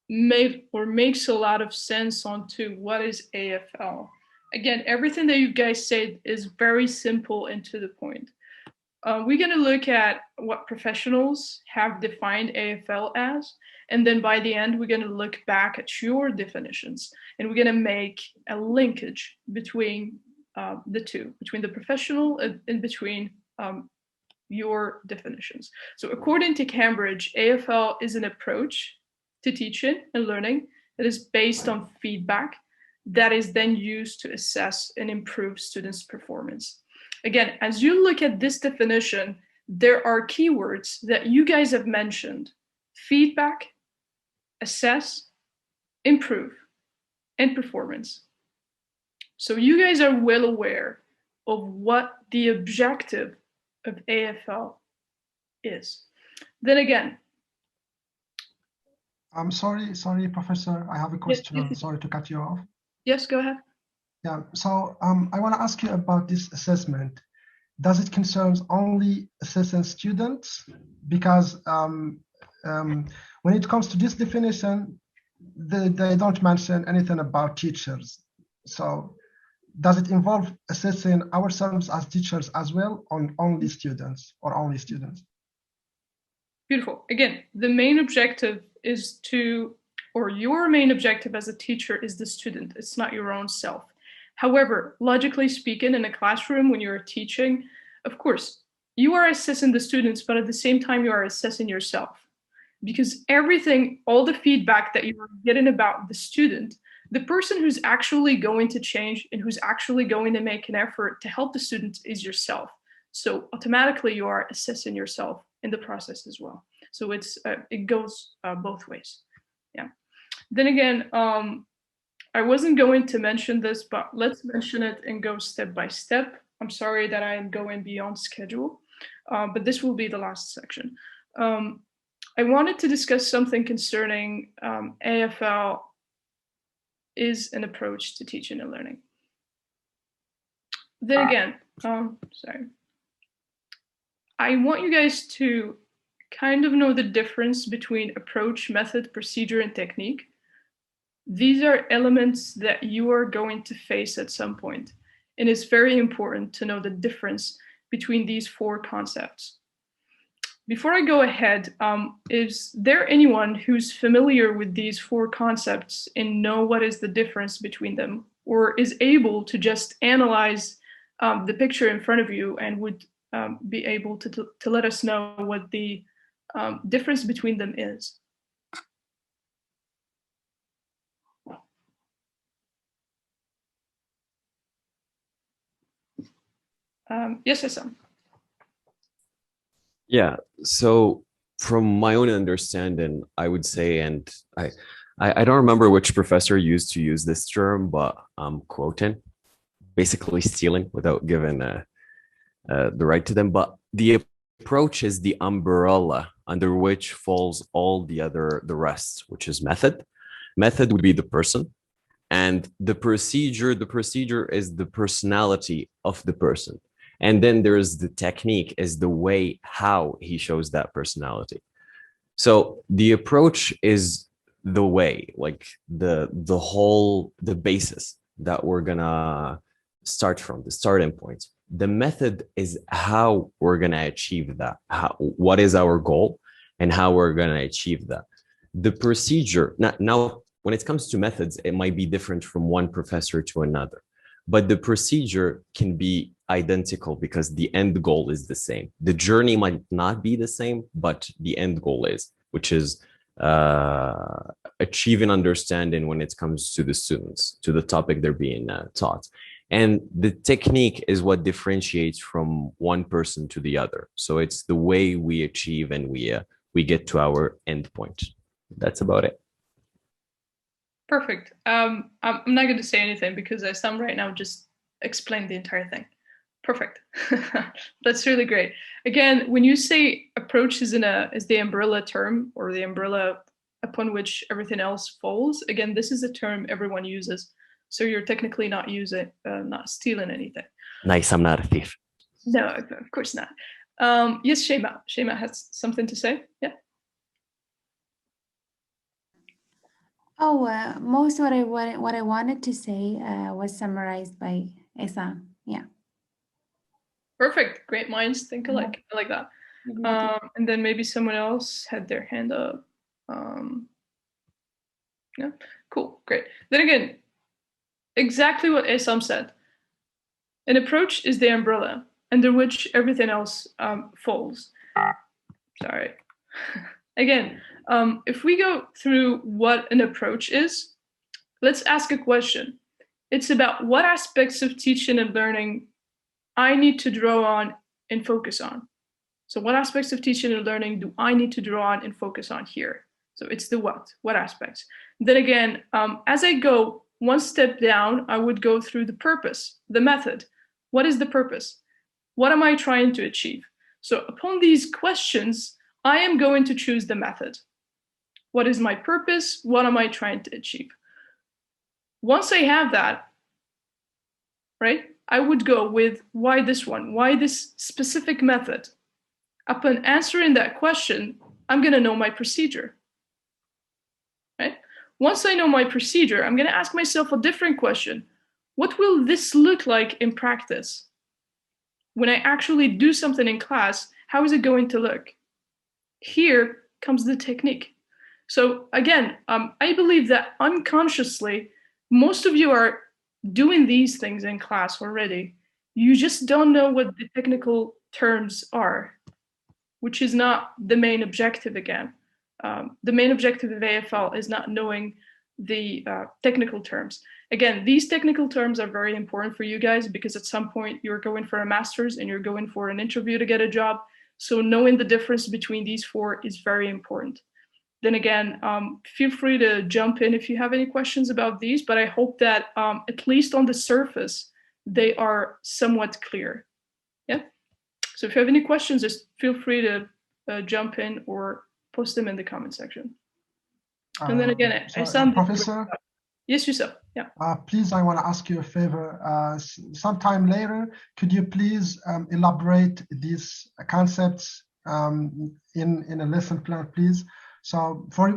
made or makes a lot of sense onto what is AFL. Again, everything that you guys said is very simple and to the point. We're going to look at what professionals have defined AFL as, and then by the end, we're going to look back at your definitions, and we're going to make a linkage between the two, between the professional and between your definitions. So according to Cambridge, AFL is an approach to teaching and learning that is based on feedback that is then used to assess and improve students' performance. Again, as you look at this definition, there are keywords that you guys have mentioned: feedback, assess, improve, and performance. So you guys are well aware of what the objective of AFL is. Then again, I'm sorry, Professor, I have a question. Yes. Sorry to cut you off. Yes, go ahead. Yeah, so I want to ask you about this assessment. Does it concern only assessing students? Because when it comes to this definition, they don't mention anything about teachers. So does it involve assessing ourselves as teachers as well, on only students or only students? Beautiful. Again, the main objective is to, or your main objective as a teacher is the student. It's not your own self. However, logically speaking, in a classroom, when you're teaching, of course, you are assessing the students, but at the same time, you are assessing yourself. Because everything, all the feedback that you're getting about the student, the person who's actually going to change and who's actually going to make an effort to help the student is yourself. So automatically you are assessing yourself in the process as well. So it goes both ways. Yeah. Then again, I wasn't going to mention this, but let's mention it and go step by step. I'm sorry that I am going beyond schedule, but this will be the last section. I wanted to discuss something concerning AFL is an approach to teaching and learning. Then again, sorry. I want you guys to kind of know the difference between approach, method, procedure, and technique. These are elements that you are going to face at some point, and it's very important to know the difference between these four concepts. Before I go ahead, is there anyone who's familiar with these four concepts and know what is the difference between them, or is able to just analyze the picture in front of you and would be able to let us know what the difference between them is? Yes, Hassan. Yeah, so from my own understanding, I would say, and I don't remember which professor used to use this term, but I'm quoting, basically stealing without giving the right to them. But the approach is the umbrella under which falls all the rest, which is method. Method would be the person, and the procedure is the personality of the person. And then there's the technique, is the way how he shows that personality. So the approach is the way, like the basis that we're gonna start from, the starting point. The method is how we're gonna achieve that, what is our goal and how we're gonna achieve that. The procedure, now when it comes to methods, it might be different from one professor to another, but the procedure can be identical because the end goal is the same. The journey might not be the same, but the end goal is, which is achieving understanding when it comes to the students, to the topic they're being taught. And the technique is what differentiates from one person to the other. So it's the way we achieve and we get to our end point. That's about it. Perfect. I'm not going to say anything because Sam right now just explained the entire thing. Perfect. That's really great. Again, when you say approach is the umbrella term or the umbrella upon which everything else falls, again, this is a term everyone uses. So you're technically not not stealing anything. Nice, I'm not a thief. No, of course not. Yes, Shema. Shema has something to say. Yeah. Oh, most what I wanted to say was summarized by Aicha. Yeah. Perfect. Great minds think alike. I like that. Exactly. And then maybe someone else had their hand up. Yeah. Cool. Great. Then again, exactly what Aicha said. An approach is the umbrella under which everything else falls. Sorry. Again, if we go through what an approach is, let's ask a question. It's about what aspects of teaching and learning I need to draw on and focus on. So what aspects of teaching and learning do I need to draw on and focus on here? So it's the what aspects. Then again, as I go one step down, I would go through the purpose, the method. What is the purpose? What am I trying to achieve? So upon these questions, I am going to choose the method. What is my purpose? What am I trying to achieve? Once I have that, right, I would go with why this one? Why this specific method? Upon answering that question, I'm going to know my procedure. Right? Once I know my procedure, I'm going to ask myself a different question. What will this look like in practice? When I actually do something in class, how is it going to look? Here comes the technique. So again, I believe that unconsciously, most of you are doing these things in class already. You just don't know what the technical terms are, which is not the main objective again. The main objective of AFL is not knowing the technical terms. Again, these technical terms are very important for you guys because at some point you're going for a master's and you're going for an interview to get a job. So knowing the difference between these four is very important. Then again, feel free to jump in if you have any questions about these, but I hope that at least on the surface, they are somewhat clear. Yeah. So if you have any questions, just feel free to jump in or post them in the comment section. And then again, I So, sound Professor. Yes, Yusuf. Yeah. Please, I want to ask you a favor. Sometime later, could you please elaborate these concepts in a lesson plan, please? So, for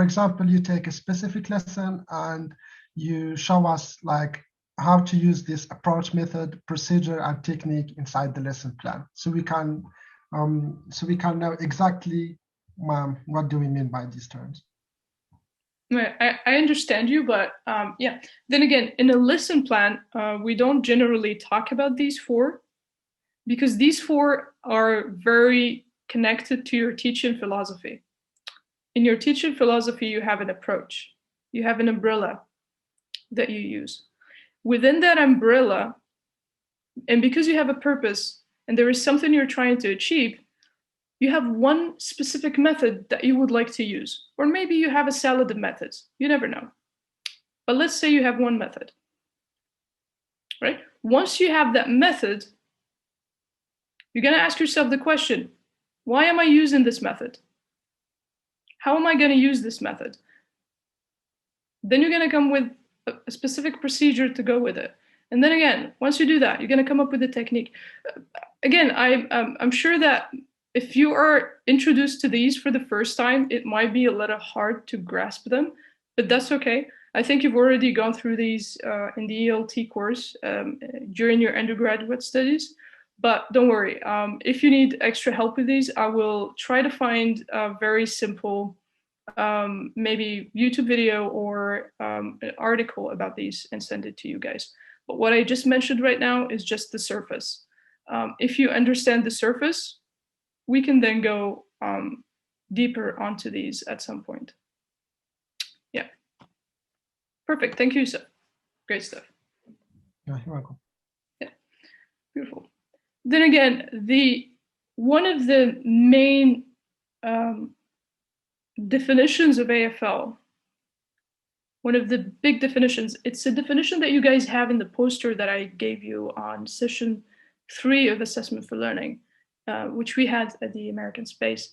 example, you take a specific lesson and you show us like how to use this approach, method, procedure, and technique inside the lesson plan, so we can know exactly what do we mean by these terms. I understand you, but yeah. Then again, in a lesson plan, we don't generally talk about these four, because these four are very connected to your teaching philosophy. In your teaching philosophy, you have an approach, you have an umbrella that you use. Within that umbrella, and because you have a purpose and there is something you're trying to achieve, you have one specific method that you would like to use. Or maybe you have a salad of methods, you never know. But let's say you have one method, right? Once you have that method, you're gonna ask yourself the question, why am I using this method? How am I gonna use this method? Then you're gonna come with a specific procedure to go with it. And then again, once you do that, you're gonna come up with a technique. Again, I'm sure that if you are introduced to these for the first time, it might be a little hard to grasp them, but that's okay. I think you've already gone through these in the ELT course during your undergraduate studies, but don't worry. If you need extra help with these, I will try to find a very simple, maybe YouTube video or an article about these and send it to you guys. But what I just mentioned right now is just the surface. If you understand the surface, we can then go deeper onto these at some point. Yeah. Perfect. Thank you, sir. Great stuff. Yeah, you're welcome. Yeah. Beautiful. Then again, one of the main definitions of AFL, one of the big definitions, it's a definition that you guys have in the poster that I gave you on session 3 of Assessment for Learning, which we had at the American Space.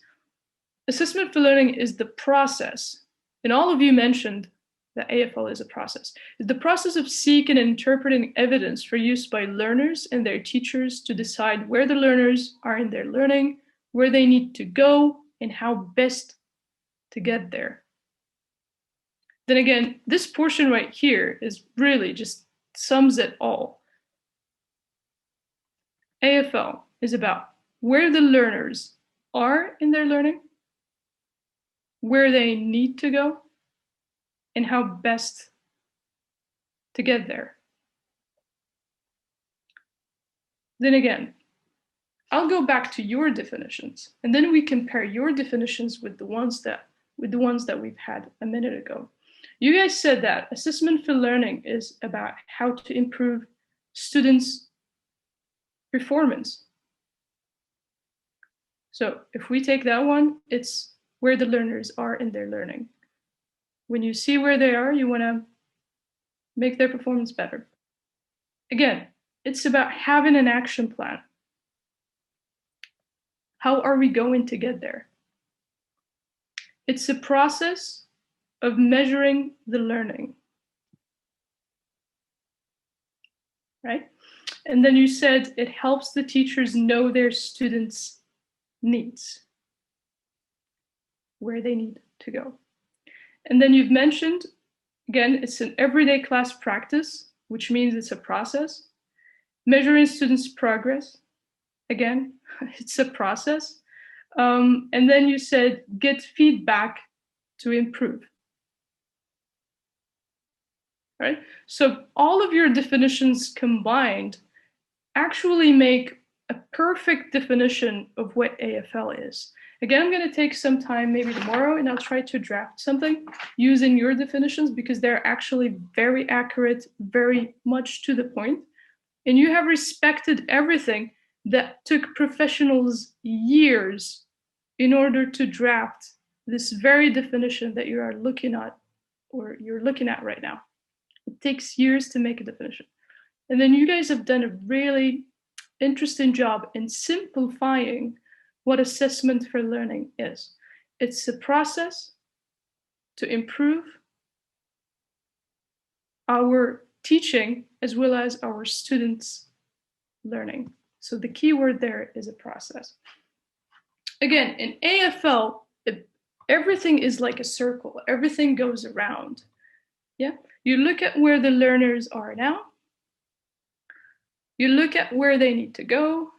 Assessment for Learning is the process, and all of you mentioned that AFL is a process. It's the process of seeking and interpreting evidence for use by learners and their teachers to decide where the learners are in their learning, where they need to go, and how best to get there. Then again, this portion right here is really just sums it all. AFL is about where the learners are in their learning, where they need to go, and how best to get there. Then again, I'll go back to your definitions, and then we compare your definitions with the ones that we've had a minute ago. You guys said that assessment for learning is about how to improve students' performance. So if we take that one, it's where the learners are in their learning. When you see where they are, you want to make their performance better. Again, it's about having an action plan. How are we going to get there? It's a process of measuring the learning, right? And then you said it helps the teachers know their students' needs, where they need to go. And then you've mentioned, again, it's an everyday class practice, which means it's a process. Measuring students' progress, again, it's a process. And then you said get feedback to improve. Right? So all of your definitions combined actually make a perfect definition of what AFL is. Again, I'm going to take some time, maybe tomorrow, and I'll try to draft something using your definitions because they're actually very accurate, very much to the point. And you have respected everything that took professionals years in order to draft this very definition that you are looking at, or you're looking at right now. It takes years to make a definition. And then you guys have done a really interesting job in simplifying what assessment for learning is. It's a process to improve our teaching as well as our students' learning. So the key word there is a process. Again, in AFL, everything is like a circle. Everything goes around. Yeah, you look at where the learners are now. You look at where they need to go,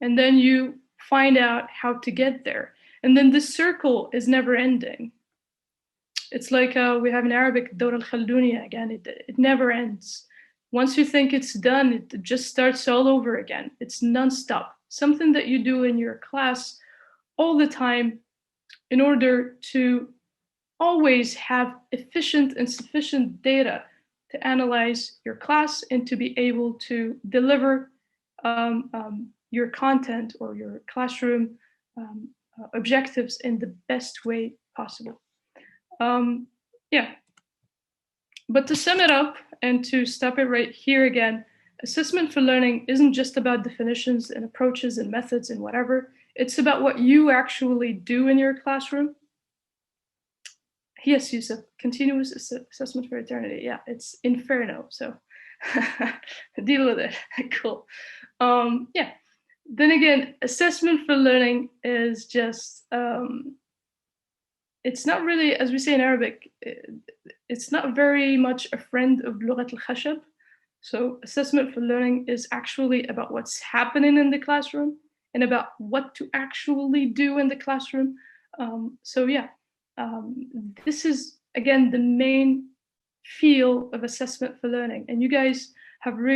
and then you find out how to get there. And then this circle is never ending. It's like we have in Arabic, Dawr al-Khalduniya, again, it never ends. Once you think it's done, it just starts all over again. It's nonstop. Something that you do in your class all the time in order to always have efficient and sufficient data to analyze your class and to be able to deliver your content or your classroom objectives in the best way possible. Yeah, but to sum it up and to stop it right here again, assessment for learning isn't just about definitions and approaches and methods and whatever. It's about what you actually do in your classroom. Yes, Yusuf, continuous assessment for eternity. Yeah, it's inferno, so deal with it. Cool. Yeah, then again, assessment for learning is just, it's not really, as we say in Arabic, it's not very much a friend of Lughat al-Khashab. So assessment for learning is actually about what's happening in the classroom and about what to actually do in the classroom. So yeah, this is, again, the main feel of assessment for learning. And you guys have really